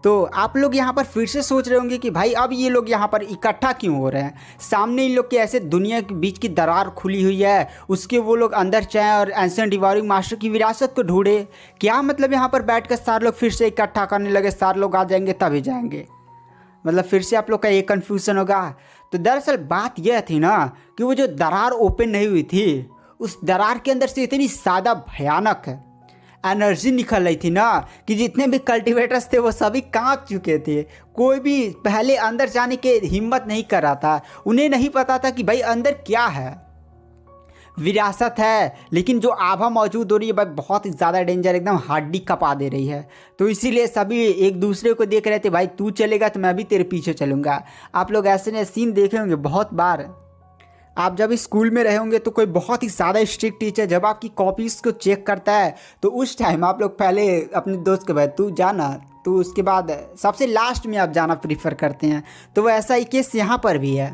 तो आप लोग यहाँ पर फिर से सोच रहे होंगे कि भाई अब ये लोग यहाँ पर इकट्ठा क्यों हो रहे हैं, सामने इन लोग के ऐसे दुनिया के बीच की दरार खुली हुई है, उसके वो लोग अंदर चाहें और एंशिएंट डिवोरिंग मास्टर की विरासत को ढूंढे। क्या मतलब यहाँ पर बैठकर सारे लोग फिर से इकट्ठा करने लगे, सारे लोग आ जाएंगे तभी जाएंगे, मतलब फिर से आप लोग का ये कन्फ्यूज़न होगा। तो दरअसल बात यह थी ना कि वो जो दरार ओपन नहीं हुई थी, उस दरार के अंदर से इतनी ज़्यादा भयानक एनर्जी निकल रही थी ना कि जितने भी कल्टीवेटर्स थे वो सभी कांप चुके थे। कोई भी पहले अंदर जाने की हिम्मत नहीं कर रहा था, उन्हें नहीं पता था कि भाई अंदर क्या है। विरासत है, लेकिन जो आभा मौजूद हो रही है भाई बहुत ही ज़्यादा डेंजर, एकदम हड्डी कपा दे रही है। तो इसीलिए सभी एक दूसरे को देख रहे थे, भाई तू चलेगा तो मैं भी तेरे पीछे चलूँगा। आप लोग ऐसे सीन देखे होंगे बहुत बार। आप जब स्कूल में रहे होंगे तो कोई बहुत ही ज़्यादा स्ट्रिक्ट टीचर जब आपकी कॉपीज़ को चेक करता है, तो उस टाइम आप लोग पहले अपने दोस्त के भाई तू जाना, तो उसके बाद सबसे लास्ट में आप जाना प्रीफर करते हैं। तो वो ऐसा ही केस यहाँ पर भी है।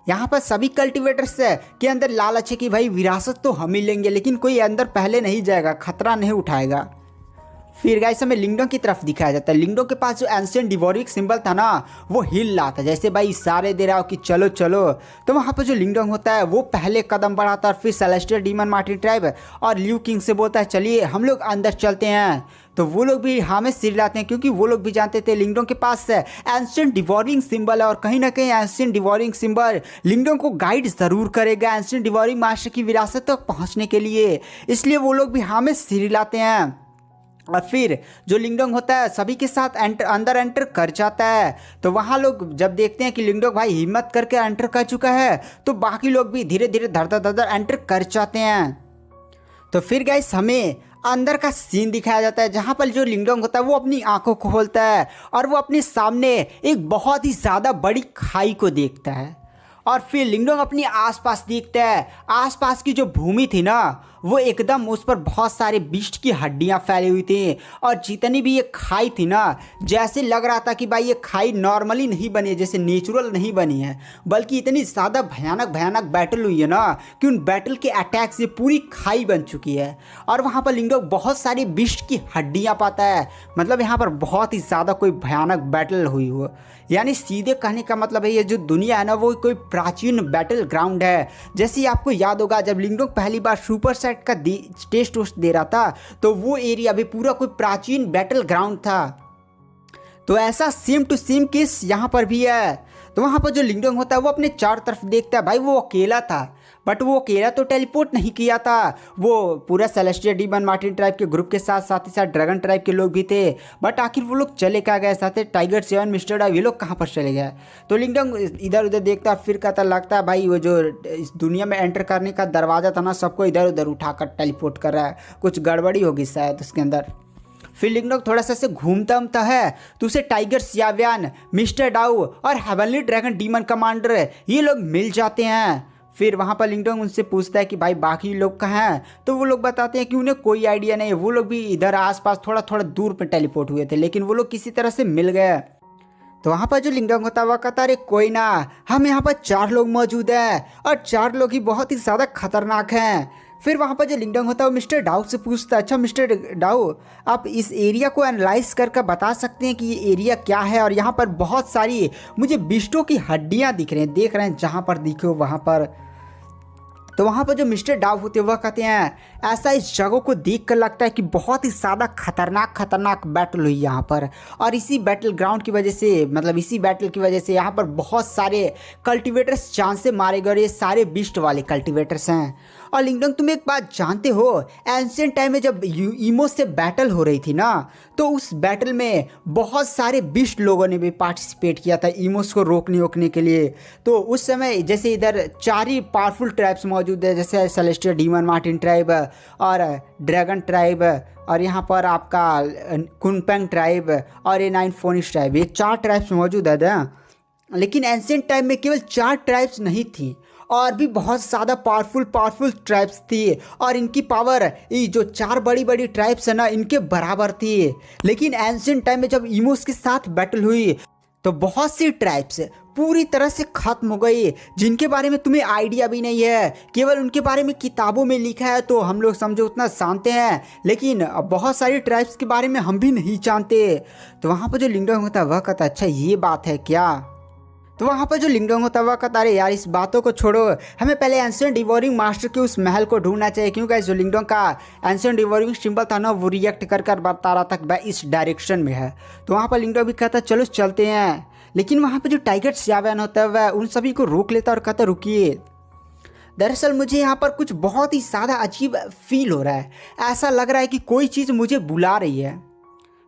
यहाँ पर सभी कल्टीवेटर्स के अंदर लालच है कि भाई विरासत तो हम ही लेंगे, लेकिन कोई अंदर पहले नहीं जाएगा, खतरा नहीं उठाएगा। फिर गाइस हमें लिंगडोंग की तरफ दिखाया जाता है। लिंगडोंग के पास जो एंशिएंट डिवोरिंग सिंबल था ना, वो हिल रहा था, जैसे भाई इशारे दे रहा हो कि चलो चलो। तो वहाँ पर जो लिंगडोंग होता है वो पहले कदम बढ़ाता है, और फिर सेलेस्टियल डीमन मार्टिन ट्राइब और लियू किंग से बोलता है चलिए हम लोग अंदर चलते हैं। तो वो लोग भी हमें सिर लाते हैं, क्योंकि वो लोग भी जानते थे लिंगडोंग के पास एंशिएंट डिवोरिंग सिंबल है, और कहीं ना कहीं एंशिएंट डिवोरिंग सिंबल लिंगडोंग को गाइड ज़रूर करेगा एंशिएंट डिवोरिंग मास्टर की विरासत तक पहुँचने के लिए। इसलिए वो लोग भी हमें सिर लाते हैं। और फिर जो लिंगडोंग होता है सभी के साथ अंदर एंटर कर जाता है। तो वहाँ लोग जब देखते हैं कि लिंगडोंग भाई हिम्मत करके एंटर कर चुका है, तो बाकी लोग भी धीरे धीरे धड़धड़ एंटर कर जाते हैं। तो फिर गाइस हमें अंदर का सीन दिखाया जाता है, जहाँ पर जो लिंगडोंग होता है वो अपनी आंखों को खोलता है, और वो अपने सामने एक बहुत ही ज़्यादा बड़ी खाई को देखता है। और फिर लिंगडोंग अपनी आसपास देखता है। आसपास की जो भूमि थी ना वो एकदम उस पर बहुत सारे बिस्ट की हड्डियां फैली हुई थी। और जितनी भी ये खाई थी ना जैसे लग रहा था कि भाई ये खाई नॉर्मली नहीं बनी है, जैसे नेचुरल नहीं बनी है, बल्कि इतनी ज़्यादा भयानक भयानक बैटल हुई है ना कि उन बैटल के अटैक से पूरी खाई बन चुकी है। और वहाँ पर लिंगडोंग बहुत सारी बिस्ट की हड्डियाँ पाता है। मतलब यहाँ पर बहुत ही ज़्यादा कोई भयानक बैटल हुई हो। यानी सीधे कहने का मतलब है ये जो दुनिया है ना वो कोई प्राचीन बैटल ग्राउंड है। जैसे ही आपको याद होगा जब लिंगडोंग पहली बार सुपर सेट का टेस्ट दे रहा था तो वो एरिया भी पूरा कोई प्राचीन बैटल ग्राउंड था। तो ऐसा सेम टू सेम केस यहाँ पर भी है। तो वहाँ पर जो लिंगडोंग होता है वो अपने चारों तरफ देखता है। भाई वो अकेला था बट वो अकेला तो टेलीपोर्ट नहीं किया था, वो पूरा सेलेस्टियल डीमन मार्टिन ट्राइब के ग्रुप के साथ साथ ही साथ ड्रैगन ट्राइब के लोग भी थे। बट आखिर वो लोग चले कहाँ गए, साथ ही टाइगर 7 मिस्टर डाव ये लोग कहाँ पर चले गए। तो लिंगडोंग इधर उधर देखता है, फिर कहता लगता है भाई वो जो इस दुनिया में एंटर करने का दरवाज़ा था ना सबको इधर उधर उठाकर टेलीपोर्ट कर रहा है, कुछ गड़बड़ी होगी शायद उसके अंदर। फिर लिंगडोंग थोड़ा सा से घूमता उमता है तो उसे टाइगर सियाव्यान, मिस्टर डाउ और हेवनली ड्रैगन डीमन कमांडर ये लोग मिल जाते हैं। फिर वहाँ पर लिंगडोंग उनसे पूछता है कि भाई बाकी लोग कहाँ हैं। तो वो लोग बताते हैं कि उन्हें कोई आइडिया नहीं है, वो लोग भी इधर आसपास थोड़ा थोड़ा दूर पे टेलीपोर्ट हुए थे लेकिन वो लोग किसी तरह से मिल गए। तो वहाँ पर जो लिंगडोंग होता है वह कहता है अरे कोई ना, हम यहाँ पर 4 लोग मौजूद हैं और 4 लोग ही बहुत ही ज़्यादा खतरनाक हैं। फिर वहाँ पर जो लिंगडोंग होता है वो मिस्टर डाउ से पूछता है अच्छा मिस्टर डाउ आप इस एरिया को एनालाइज करके बता सकते हैं कि ये एरिया क्या है। और यहाँ पर बहुत सारी मुझे बिस्टों की हड्डियाँ दिख रहे हैं जहाँ पर दिखे हो वहाँ पर। तो वहाँ पर जो मिस्टर डाव होते हैं वह कहते हैं ऐसा इस जगह को देख कर लगता है कि बहुत ही ज़्यादा खतरनाक बैटल हुई यहाँ पर। और इसी बैटल ग्राउंड की वजह से मतलब इसी बैटल की वजह से यहाँ पर बहुत सारे कल्टिवेटर्स जान से मारे गए। ये सारे बिस्ट वाले कल्टिवेटर्स हैं। और लिंगडोंग तुम एक बात जानते हो, एंशिएंट टाइम में जब ईमो से बैटल हो रही थी ना तो उस बैटल में बहुत सारे बिस्ट लोगों ने भी पार्टिसिपेट किया था ईमोस को रोकने के लिए। तो उस समय जैसे इधर 4 ही पावरफुल ट्राइब्स मौजूद है, जैसे सेलेस्टियल डीमन मार्टिन ट्राइब और ड्रैगन ट्राइब और यहाँ पर आपका कुनपेंग ट्राइब और ये 9 फोनिश ट्राइब, ये 4 ट्राइब्स मौजूद है। लेकिन एंशिएंट टाइम में केवल 4 ट्राइब्स नहीं थी और भी बहुत ज़्यादा पावरफुल ट्राइब्स थी। और इनकी पावर ये जो 4 बड़ी ट्राइब्स है ना इनके बराबर थी। लेकिन एंशिएंट टाइम में जब ईमोस के साथ बैटल हुई तो बहुत सी ट्राइब्स पूरी तरह से खत्म हो गई जिनके बारे में तुम्हें आइडिया भी नहीं है। केवल उनके बारे में किताबों में लिखा है तो हम लोग समझो उतना जानते हैं, लेकिन बहुत सारी ट्राइब्स के बारे में हम भी नहीं जानते। तो वहाँ पर जो लिंगडोंग होता है वह कहता है अच्छा ये बात है क्या। तो वहाँ पर जो लिंगडोंग होता है वह कहता है यार इस बातों को छोड़ो, हमें पहले एंशिएंट डिवोरिंग मास्टर के उस महल को ढूंढना चाहिए। क्योंकि जो लिंगडोंग का एंशिएंट डिवोरिंग सिंबल था ना वो रिएक्ट कर बता रहा था कि इस डायरेक्शन में है। तो वहाँ पर लिंगडोंग भी कहता है चलो चलते हैं। लेकिन वहाँ पर जो टाइगर सियाव्यान होता है वह उन सभी को रोक लेता और कहता रुकिए, दरअसल मुझे यहाँ पर कुछ बहुत ही ज़्यादा अजीब फील हो रहा है, ऐसा लग रहा है कि कोई चीज़ मुझे बुला रही है।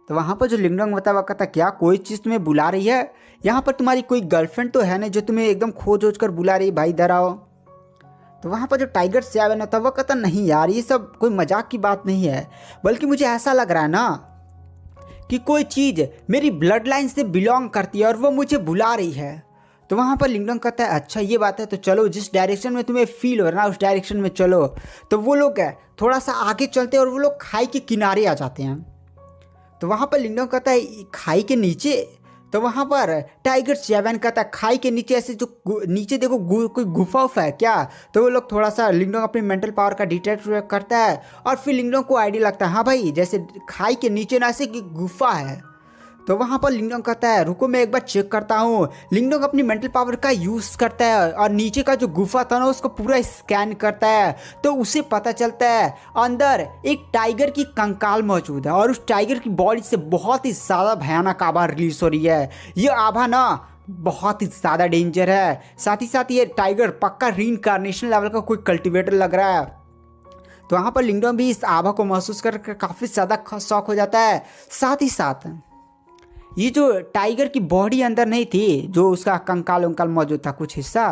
तो वहाँ पर जो लिंगडोंग बताया कहता क्या कोई चीज़ तुम्हें बुला रही है, यहाँ पर तुम्हारी कोई गर्लफ्रेंड तो है नहीं जो तुम्हें एकदम खोज कर बुला रही, भाई इधर आओ। तो वहाँ पर जो टाइगर सियाव्यान होता है वह कहता नहीं यार ये सब कोई मजाक की बात नहीं है, बल्कि मुझे ऐसा लग रहा है ना कि कोई चीज़ मेरी ब्लड लाइन से बिलोंग करती है और वो मुझे बुला रही है। तो वहाँ पर लिंगडोंग कहता है अच्छा ये बात है तो चलो जिस डायरेक्शन में तुम्हें फील हो रहा है उस डायरेक्शन में चलो। तो वो लोग थोड़ा सा आगे चलते हैं और वो लोग खाई के किनारे आ जाते हैं। तो वहाँ पर लिंगडोंग कहता है खाई के नीचे। तो वहाँ पर टाइगर सियाव्यान कहता है खाई के नीचे ऐसे जो नीचे देखो कोई गुफा उफा है क्या। तो वो लोग थोड़ा सा लिंगडोंग अपनी मेंटल पावर का डिटेक्ट करता है और फिर लिंगडोंग को आइडिया लगता है हाँ भाई जैसे खाई के नीचे ना ऐसे गुफा है। तो वहाँ पर लिंगडोंग कहता है रुको मैं एक बार चेक करता हूँ। लिंगडोंग अपनी मेंटल पावर का यूज़ करता है और नीचे का जो गुफा था ना उसको पूरा स्कैन करता है। तो उसे पता चलता है अंदर एक टाइगर की कंकाल मौजूद है और उस टाइगर की बॉडी से बहुत ही ज़्यादा भयानक आभा रिलीज हो रही है। ये आभा ना बहुत ही ज़्यादा डेंजर है, साथ ही साथ ये टाइगर पक्का रीइंकार्नेशन लेवल का कोई कल्टिवेटर लग रहा है। तो वहाँ पर लिंगडोंग भी इस आभा को महसूस कर काफ़ी ज़्यादा शौक हो जाता है। साथ ही साथ ये जो टाइगर की बॉडी अंदर नहीं थी, जो उसका कंकाल उंकाल मौजूद था कुछ हिस्सा,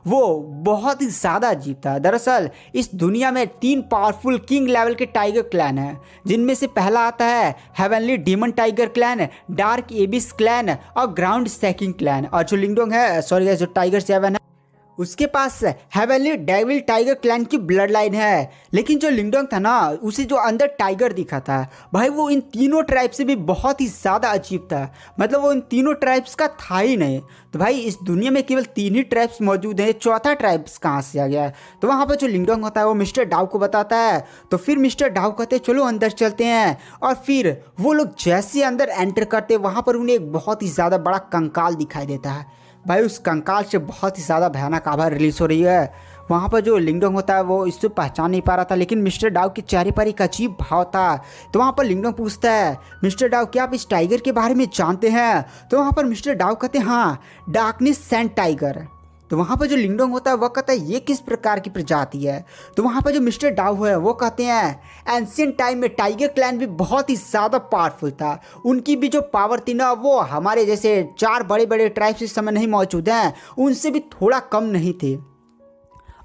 वो बहुत ही ज़्यादा अजीब था। दरअसल इस दुनिया में 3 पावरफुल किंग लेवल के टाइगर क्लैन हैं, जिनमें से पहला आता है heavenly demon tiger clan, dark एबिस clan और ग्राउंड सैकिंग क्लैन। और जो लिंगडोंग है जो टाइगर 7 है उसके पास हेवनली डेविल टाइगर क्लैन की ब्लड लाइन है। लेकिन जो लिंगडोंग था ना, उसे जो अंदर टाइगर दिखा था भाई, वो इन तीनों ट्राइब से भी बहुत ही ज़्यादा अजीब था। मतलब वो इन तीनों ट्राइब्स का था ही नहीं। तो भाई इस दुनिया में केवल 3 ही ट्राइब्स मौजूद हैं, चौथा ट्राइब्स कहाँ से आ गया। तो वहाँ पर जो लिंगडोंग होता है वो मिस्टर डाउ को बताता है। तो फिर मिस्टर डाउ कहते हैं चलो अंदर चलते हैं। और फिर वो लोग जैसे अंदर एंटर करते वहाँ पर उन्हें एक बहुत ही ज़्यादा बड़ा कंकाल दिखाई देता है। भाई उस कंकाल से बहुत ही ज़्यादा भयानक आवाज़ रिलीज हो रही है। वहाँ पर जो लिंगडोंग होता है वो इससे पहचान नहीं पा रहा था, लेकिन मिस्टर डाउ के चेहरे पर एक अजीब भाव था। तो वहाँ पर लिंगडोंग पूछता है मिस्टर डाउ क्या आप इस टाइगर के बारे में जानते हैं। तो वहाँ पर मिस्टर डाउ कहते हैं हाँ, डार्कनेस सेंट टाइगर। तो वहाँ पर जो लिंगडोंग होता है वो कहता है ये किस प्रकार की प्रजाति है। तो वहाँ पर जो मिस्टर डाउ है वो कहते हैं एंशिएंट टाइम में टाइगर क्लैन भी बहुत ही ज़्यादा पावरफुल था। उनकी भी जो पावर थी ना, वो हमारे जैसे 4 बड़े बड़े ट्राइब्स इस समय नहीं मौजूद हैं, उनसे भी थोड़ा कम नहीं थे।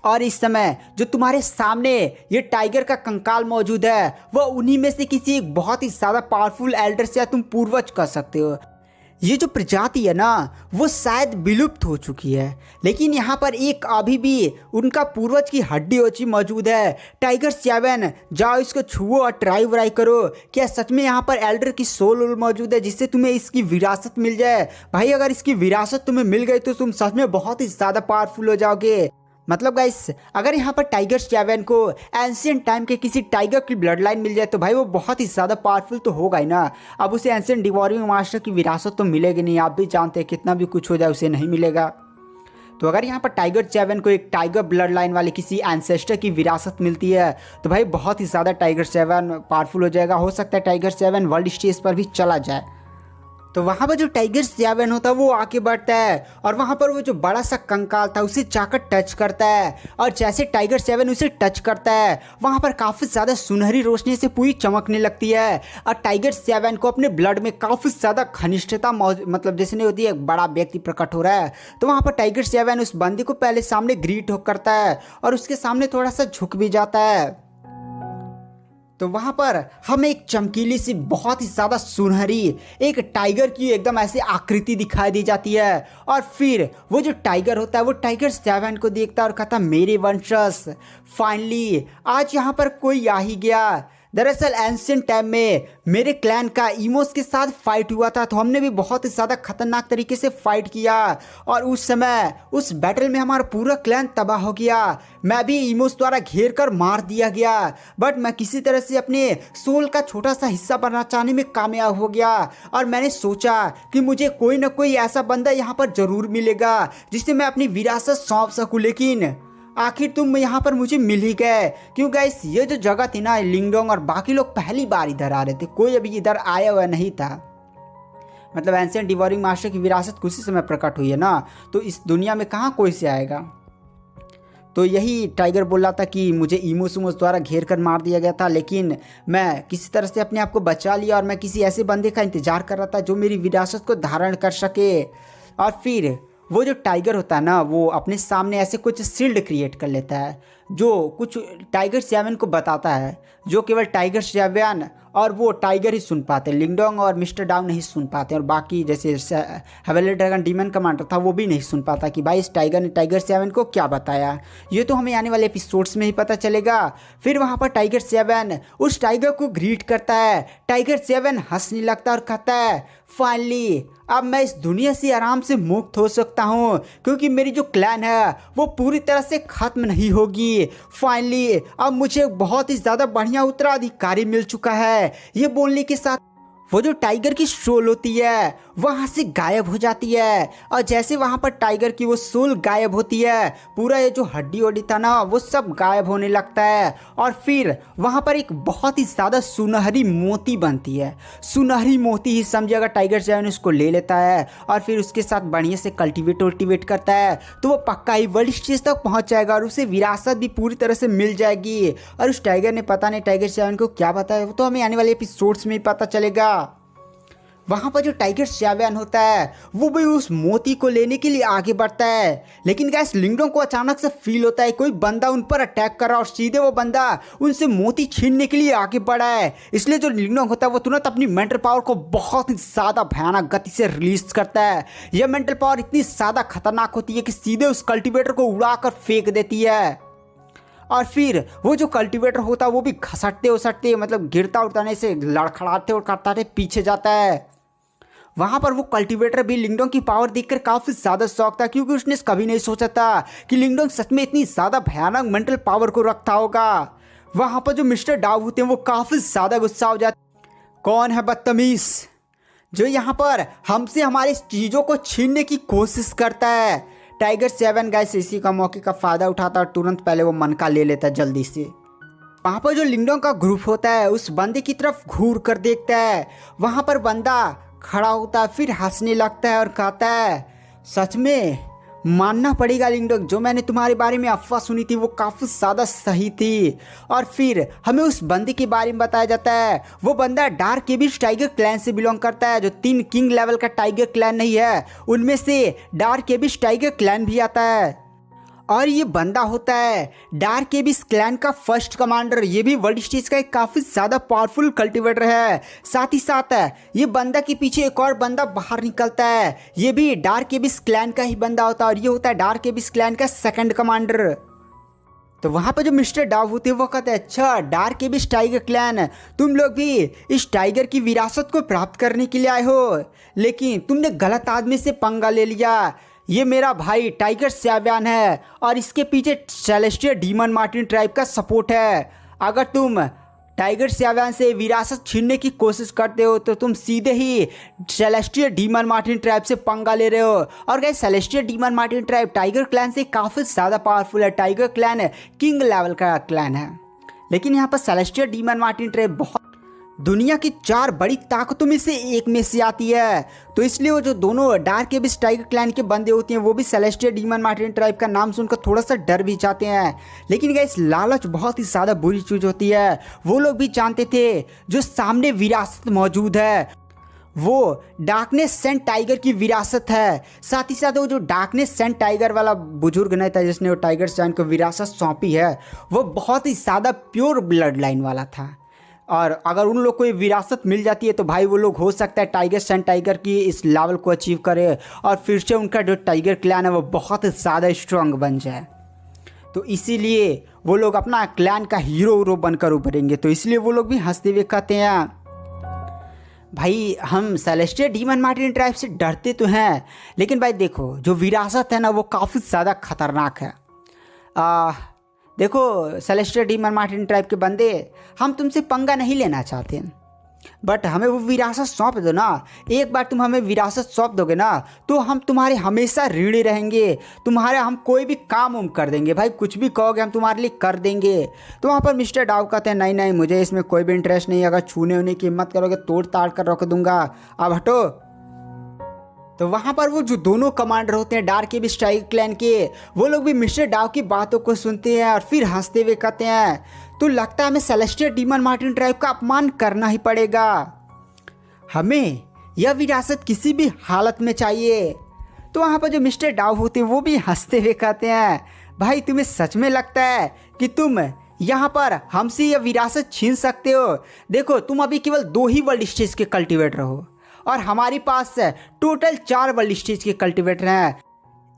और इस समय जो तुम्हारे सामने ये टाइगर का कंकाल मौजूद है, वह उन्हीं में से किसी एक बहुत ही ज़्यादा पावरफुल एल्डर से या तुम पूर्वज कह सकते हो। ये जो प्रजाति है ना, वो शायद विलुप्त हो चुकी है, लेकिन यहाँ पर एक अभी भी उनका पूर्वज की हड्डी ओची मौजूद है। टाइगर 7 जाओ इसको छुओ और ट्राई व्राई करो, क्या सच में यहाँ पर एल्डर की सोल मौजूद है जिससे तुम्हें इसकी विरासत मिल जाए। भाई अगर इसकी विरासत तुम्हें मिल गई तो तुम सच में बहुत ही ज़्यादा पावरफुल हो जाओगे। मतलब गाइस अगर यहाँ पर टाइगर 7 को एंशिएंट टाइम के किसी टाइगर की ब्लड लाइन मिल जाए तो भाई वो बहुत ही ज़्यादा पावरफुल तो होगा ही ना। अब उसे एंशिएंट डिवॉरिंग मास्टर की विरासत तो मिलेगी नहीं, आप भी जानते हैं कितना भी कुछ हो जाए उसे नहीं मिलेगा। तो अगर यहाँ पर टाइगर 7 को एक टाइगर ब्लड लाइन वाले किसी एंसेस्टर की विरासत मिलती है तो भाई बहुत ही ज़्यादा टाइगर 7 पावरफुल हो जाएगा। हो सकता है टाइगर 7 वर्ल्ड स्टेज पर भी चला जाए। तो वहाँ पर जो टाइगर 7 होता है वो आके बढ़ता है और वहाँ पर वो जो बड़ा सा कंकाल था उसे जाकर टच करता है। और जैसे टाइगर 7 उसे टच करता है वहाँ पर काफ़ी ज़्यादा सुनहरी रोशनी से पूरी चमकने लगती है। और टाइगर 7 को अपने ब्लड में काफ़ी ज़्यादा घनिष्ठता मतलब जैसे नहीं होती है, एक बड़ा व्यक्ति प्रकट हो रहा है। तो वहाँ पर टाइगर 7 उस बंदी को पहले सामने ग्रीट करता है और उसके सामने थोड़ा सा झुक भी जाता है। तो वहाँ पर हमें एक चमकीली सी बहुत ही ज़्यादा सुनहरी एक टाइगर की एकदम ऐसी आकृति दिखाई दी जाती है। और फिर वो जो टाइगर होता है वो टाइगर 7 को देखता है और कहता मेरे वंशज फाइनली आज यहाँ पर कोई आ ही गया। दरअसल एंशिएंट टाइम में मेरे क्लैन का इमोस के साथ फाइट हुआ था, तो हमने भी बहुत ही ज़्यादा खतरनाक तरीके से फाइट किया और उस समय उस बैटल में हमारा पूरा क्लैन तबाह हो गया। मैं भी इमोस द्वारा घेर कर मार दिया गया, बट मैं किसी तरह से अपने सोल का छोटा सा हिस्सा बनाने में कामयाब हो गया। और मैंने सोचा कि मुझे कोई ना कोई ऐसा बंदा यहाँ पर ज़रूर मिलेगा जिससे मैं अपनी विरासत सौंप सकूँ, लेकिन आखिर तुम यहाँ पर मुझे मिल ही गए। क्यों गाइस ये जो जगह थी ना, लिंगडोंग और बाकी लोग पहली बार इधर आ रहे थे, कोई अभी इधर आया हुआ नहीं था। मतलब एंशिएंट डिवॉरिंग मास्टर की विरासत कुछ ही समय प्रकट हुई है ना, तो इस दुनिया में कहाँ कोई से आएगा। तो यही टाइगर बोल रहा था कि मुझे इमोस द्वारा घेर कर मार दिया गया था, लेकिन मैं किसी तरह से अपने आप को बचा लिया और मैं किसी ऐसे बंदे का इंतजार कर रहा था जो मेरी विरासत को धारण कर सके। और फिर वो जो टाइगर होता है ना, वो अपने सामने ऐसे कुछ शील्ड क्रिएट कर लेता है जो कुछ टाइगर 7 को बताता है, जो केवल टाइगर 7 और वो टाइगर ही सुन पाते। लिंगडोंग और मिस्टर डाउ नहीं सुन पाते और बाकी जैसे हेवनली ड्रैगन डीमन कमांडर था वो भी नहीं सुन पाता कि भाई इस टाइगर ने टाइगर 7 को क्या बताया। ये तो हमें आने वाले एपिसोड्स में ही पता चलेगा। फिर वहाँ पर टाइगर 7 उस टाइगर को ग्रीट करता है। टाइगर 7 हंसने लगता है और कहता है फाइनली अब मैं इस दुनिया से आराम से मुक्त हो सकता हूँ, क्योंकि मेरी जो क्लैन है वो पूरी तरह से ख़त्म नहीं होगी। फाइनली अब मुझे बहुत ही ज़्यादा बढ़िया उत्तराधिकारी मिल चुका है। ये बोलने के साथ वो जो टाइगर की सोल होती है वहाँ से गायब हो जाती है। और जैसे वहाँ पर टाइगर की वो सोल गायब होती है, पूरा ये जो हड्डी वड्डी था ना वो सब गायब होने लगता है। और फिर वहाँ पर एक बहुत ही ज़्यादा सुनहरी मोती बनती है। सुनहरी मोती ही समझे अगर टाइगर 7 उसको ले लेता है और फिर उसके साथ बढ़िया से कल्टिवेट करता है तो वो पक्का ही वर्ल्ड स्टेज तक पहुँच जाएगा और उसे विरासत भी पूरी तरह से मिल जाएगी। और उस टाइगर ने पता नहीं टाइगर 7 को क्या बताया, वो तो हमें आने वाले एपिसोड्स में ही पता चलेगा। वहाँ पर जो टाइगर श्याव्यान होता है वो भी उस मोती को लेने के लिए आगे बढ़ता है, लेकिन गैस लिंगडोंग को अचानक से फील होता है कोई बंदा उन पर अटैक कर रहा है और सीधे वो बंदा उनसे मोती छीनने के लिए आगे बढ़ा है। इसलिए जो लिंगडोंग होता है वो तुरंत अपनी मेंटल पावर को बहुत ही ज़्यादा भयानक गति से रिलीज करता है। यह मेंटल पावर इतनी ज़्यादा खतरनाक होती है कि सीधे उस कल्टिवेटर को उड़ाकर फेंक देती है और फिर वो जो कल्टिवेटर होता है वो भी घसटते उसटते मतलब गिरता उड़ताने से लड़खड़ाते उड़ते पीछे जाता है। वहाँ पर वो कल्टिवेटर भी लिंगडोंग की पावर देखकर काफ़ी ज़्यादा शौक था, क्योंकि उसने कभी नहीं सोचा था कि लिंगडोंग सच में इतनी ज़्यादा भयानक मेंटल पावर को रखता होगा। वहाँ पर जो मिस्टर डाव होते हैं वो काफ़ी ज़्यादा गुस्सा हो जाते। कौन है बदतमीज जो यहाँ पर हमसे हमारी चीज़ों को छीनने की कोशिश करता है? टाइगर 7 गाइस इसी का मौके का फ़ायदा उठाता और तुरंत पहले वो मनका ले लेता जल्दी से। वहाँ पर जो लिंगडोंग का ग्रुप होता है उस बंदे की तरफ घूर कर देखता है। वहाँ पर बंदा खड़ा होता है, फिर हंसने लगता है और कहता है सच में मानना पड़ेगा लिंगडोंग, जो मैंने तुम्हारे बारे में अफवाह सुनी थी वो काफ़ी ज़्यादा सही थी। और फिर हमें उस बंदे के बारे में बताया जाता है। वो बंदा डार्क एबिस टाइगर क्लैन से बिलोंग करता है, जो 3 किंग लेवल का टाइगर क्लैन नहीं है उनमें से डार्क एबिस टाइगर क्लैन भी आता है। और ये बंदा होता है डार्क एबिस क्लैन का फर्स्ट कमांडर। ये भी वर्ल्ड स्टेज का एक काफ़ी ज़्यादा पावरफुल कल्टिवेटर है। साथ ही साथ ये बंदा के पीछे एक और बंदा बाहर निकलता है, ये भी डार्क एबिस क्लैन का ही बंदा होता है और ये होता है डार्क एबिस क्लैन का सेकंड कमांडर। तो वहाँ पर जो मिस्टर डाव होते हैं वो कहते हैं अच्छा डार्क एबिस टाइगर क्लैन, तुम लोग भी इस टाइगर की विरासत को प्राप्त करने के लिए आए हो, लेकिन तुमने गलत आदमी से पंगा ले लिया। ये मेरा भाई टाइगर श्याव्यान है और इसके पीछे सेलेस्टियल डीमन मार्टिन ट्राइब का सपोर्ट है। अगर तुम टाइगर श्याव्यान से विरासत छीनने की कोशिश करते हो तो तुम सीधे ही सेलेस्टियल डीमन मार्टिन ट्राइब से पंगा ले रहे हो। और guys celestial demon martin tribe tiger clan से काफ़ी ज़्यादा पावरफुल है। टाइगर क्लैन किंग लेवल का क्लैन है, लेकिन यहाँ पर सेलेस्टियल डीमन मार्टिन ट्राइब बहुत दुनिया की 4 बड़ी ताकतों में से एक में से आती है। तो इसलिए वो जो दोनों डार्क एबिस टाइगर क्लैन के बंदे होते हैं वो भी सेलेस्टियल डीमन मार्टिन ट्राइब का नाम सुनकर थोड़ा सा डर भी जाते हैं। लेकिन गाइस लालच बहुत ही ज़्यादा बुरी चीज़ होती है। वो लोग भी जानते थे जो सामने विरासत मौजूद है वो डार्कनेस सेंट टाइगर की विरासत है। साथ ही साथ वो जो डार्कनेस सेंट टाइगर वाला बुजुर्ग नहीं था जिसने वो टाइगर सेंट को विरासत सौंपी है वो बहुत ही ज़्यादा प्योर ब्लड लाइन वाला था। और अगर उन लोग को ये विरासत मिल जाती है तो भाई वो लोग हो सकता है टाइगर सेंट टाइगर की इस लेवल को अचीव करे और फिर से उनका जो टाइगर क्लैन है वो बहुत ज़्यादा स्ट्रांग बन जाए। तो इसीलिए वो लोग अपना क्लैन का हीरो बनकर उभरेंगे। तो इसलिए वो लोग भी हंसते हुए कहते हैं भाई हम सेलेस्टियल डीमन मार्टिन ट्राइब से डरते तो हैं, लेकिन भाई देखो जो विरासत है ना वो काफ़ी ज़्यादा खतरनाक है। देखो सेलेस्टियल डीमन मार्टिन ट्राइब के बंदे, हम तुमसे पंगा नहीं लेना चाहते, बट हमें वो विरासत सौंप दो ना। एक बार तुम हमें विरासत सौंप दोगे ना तो हम तुम्हारे हमेशा ऋणी रहेंगे, तुम्हारे हम कोई भी काम उम कर देंगे भाई, कुछ भी कहोगे हम तुम्हारे लिए कर देंगे। तो वहाँ पर मिस्टर डाव कहते हैं नहीं नहीं मुझे इसमें कोई भी इंटरेस्ट नहीं, अगर छूने होने की हिम्मत करोगे तोड़ ताड़ कर रोक दूंगा, अब हटो। तो वहाँ पर वो जो दोनों कमांडर होते हैं डार्क एबिस टाइगर क्लैन के वो लोग भी मिस्टर डाव की बातों को सुनते हैं और फिर हंसते हुए कहते हैं तो लगता है हमें सेलेस्टियल डीमन मार्टिन ट्राइब का अपमान करना ही पड़ेगा, हमें यह विरासत किसी भी हालत में चाहिए। तो वहाँ पर जो मिस्टर डाव होते हैं वो भी हंसते हुए कहते हैं भाई तुम्हें सच में लगता है कि तुम यहाँ पर हमसे यह विरासत छीन सकते हो? देखो तुम अभी केवल 2 ही वर्ल्ड स्टेज के कल्टिवेटर हो और हमारे पास टोटल 4 वर्ल्ड स्टेज के कल्टिवेटर हैं।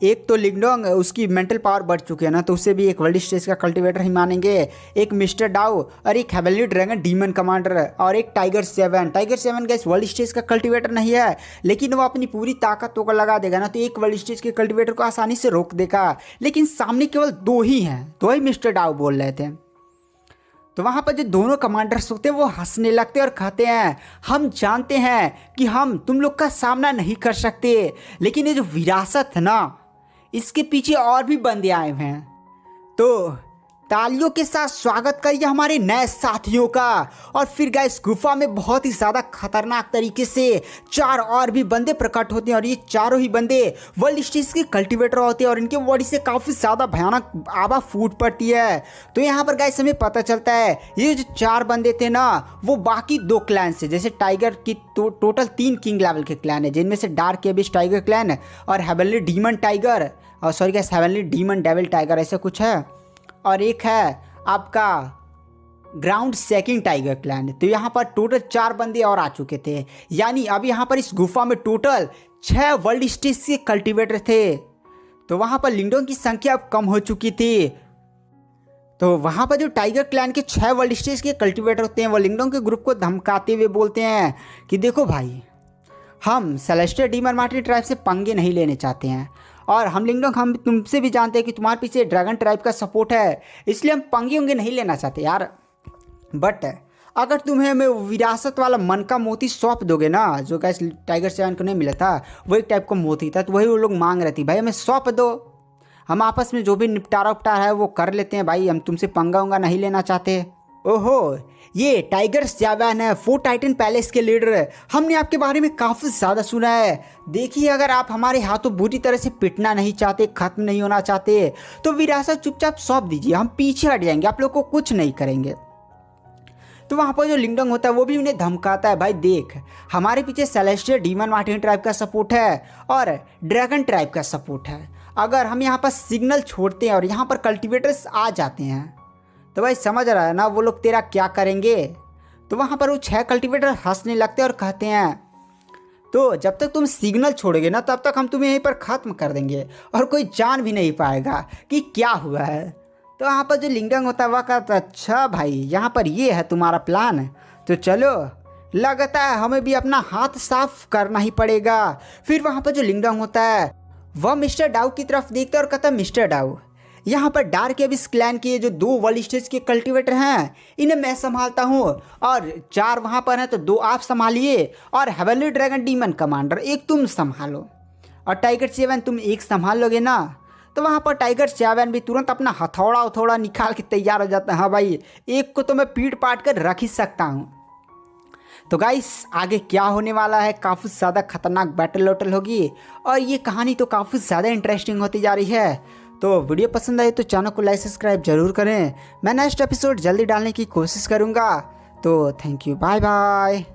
एक तो लिंगडोंग उसकी मेंटल पावर बढ़ चुकी है ना तो उसे भी एक वर्ल्ड स्टेज का कल्टिवेटर ही मानेंगे, एक मिस्टर डाउ और एक हेवनली ड्रैगन डीमन कमांडर और एक tiger 7। Tiger 7 gas world stage का कल्टिवेटर नहीं है, लेकिन वो अपनी पूरी ताकतों को लगा देगा ना तो एक वर्ल्ड स्टेज के कल्टिवेटर को आसानी से रोक देगा। लेकिन सामने केवल 2 ही हैं, 2 ही मिस्टर डाउ बोल रहे थे। तो वहाँ पर जो दोनों कमांडर्स होते हैं वो हंसने लगते हैं और कहते हैं हम जानते हैं कि हम तुम लोग का सामना नहीं कर सकते, लेकिन ये जो विरासत है ना इसके पीछे और भी बंदे आए हुए हैं। तो तालियों के साथ स्वागत करिए हमारे नए साथियों का। और फिर गाइस गुफा में बहुत ही ज़्यादा खतरनाक तरीके से 4 और भी बंदे प्रकट होते हैं और ये चारों ही बंदे वर्ल्ड स्टेज के कल्टीवेटर होते हैं और इनके बॉडी से काफ़ी ज़्यादा भयानक आवा फूट पड़ती है। तो यहाँ पर गाइस हमें पता चलता है ये जो 4 बंदे थे ना वो बाकी 2 क्लैन से, जैसे टाइगर की टोटल 3 किंग लेवल के क्लैन है, जिनमें से डार्क एबिस टाइगर क्लैन और हेवनली डीमन टाइगर, और sorry guys heavenly demon devil tiger ऐसा कुछ है, और एक है आपका ग्राउंड सेकिंग टाइगर क्लैन। तो यहाँ पर टोटल 4 बंदे और आ चुके थे, यानी अब यहाँ पर इस गुफा में टोटल 6 वर्ल्ड स्टेज के कल्टीवेटर थे। तो वहाँ पर लिंगडोंग की संख्या अब कम हो चुकी थी। तो वहाँ पर जो टाइगर क्लैन के 6 वर्ल्ड स्टेज के कल्टीवेटर होते हैं वो लिंगडोंग के ग्रुप को धमकाते हुए बोलते हैं कि देखो भाई, हम सेलेस्टियल डीमन मार्टिन ट्राइब से पंगे नहीं लेने चाहते हैं, और हम लिंगडोंग हम तुमसे भी जानते हैं कि तुम्हारे पीछे ड्रैगन ट्राइब का सपोर्ट है, इसलिए हम पंगे उंगे नहीं लेना चाहते यार। बट अगर तुम्हें हमें विरासत वाला मन का मोती सौंप दोगे ना, जो गाइस टाइगर 7 को नहीं मिला था, वो एक टाइप का मोती था, तो वही वो लोग मांग रहे थे भाई हमें सौंप दो, हम आपस में जो भी निपटारा उपटारा है वो कर लेते हैं भाई, हम तुमसे पंगा उंगा नहीं लेना चाहते। ओहो, ये टाइगर जैवान है 4 टाइटन पैलेस के लीडर, हमने आपके बारे में काफ़ी ज़्यादा सुना है। देखिए अगर आप हमारे हाथों बुरी तरह से पिटना नहीं चाहते, ख़त्म नहीं होना चाहते, तो विरासत चुपचाप सौंप दीजिए, हम पीछे हट जाएंगे, आप लोग को कुछ नहीं करेंगे। तो वहाँ पर जो लिंगडोंग होता है वो भी उन्हें धमकाता है, भाई देख हमारे पीछे सेलेस्टियल डीमन मार्टिन ट्राइब का सपोर्ट है और ड्रैगन ट्राइब का सपोर्ट है, अगर हम यहाँ पर सिग्नल छोड़ते हैं और यहाँ पर कल्टीवेटर्स आ जाते हैं तो भाई समझ रहा है ना वो लोग तेरा क्या करेंगे। तो वहाँ पर वो 6 कल्टीवेटर हंसने लगते हैं और कहते हैं तो जब तक तुम सिग्नल छोड़ोगे ना तब तक हम तुम्हें यहीं पर ख़त्म कर देंगे और कोई जान भी नहीं पाएगा कि क्या हुआ है। तो वहाँ पर जो लिंगडोंग होता है वह कहता है अच्छा भाई यहाँ पर ये है तुम्हारा प्लान, तो चलो लगता है हमें भी अपना हाथ साफ करना ही पड़ेगा। फिर वहाँ पर जो लिंगडोंग होता है वह मिस्टर डाउ की तरफ देखता है और कहता है मिस्टर डाउ, यहाँ पर डार्क एबिस क्लैन के जो 2 वर्ल्ड स्टेज के कल्टीवेटर हैं इन्हें मैं संभालता हूँ, और 4 वहाँ पर हैं तो 2 आप संभालिए, और हेवनली ड्रैगन डीमन कमांडर 1 तुम संभालो, और टाइगर 7 तुम 1 संभाल लोगे ना। तो वहाँ पर टाइगर 7 भी तुरंत अपना हथौड़ा निकाल के तैयार हो जाता है, हाँ भाई एक को तो मैं पीट पाट कर रख ही सकता हूँ। तो गाइस आगे क्या होने वाला है, काफ़ी ज़्यादा खतरनाक बैटल वोटल होगी और ये कहानी तो काफ़ी ज़्यादा इंटरेस्टिंग होती जा रही है। तो वीडियो पसंद आए तो चैनल को लाइक सब्सक्राइब जरूर करें, मैं नेक्स्ट एपिसोड जल्दी डालने की कोशिश करूँगा। तो थैंक यू, बाय बाय।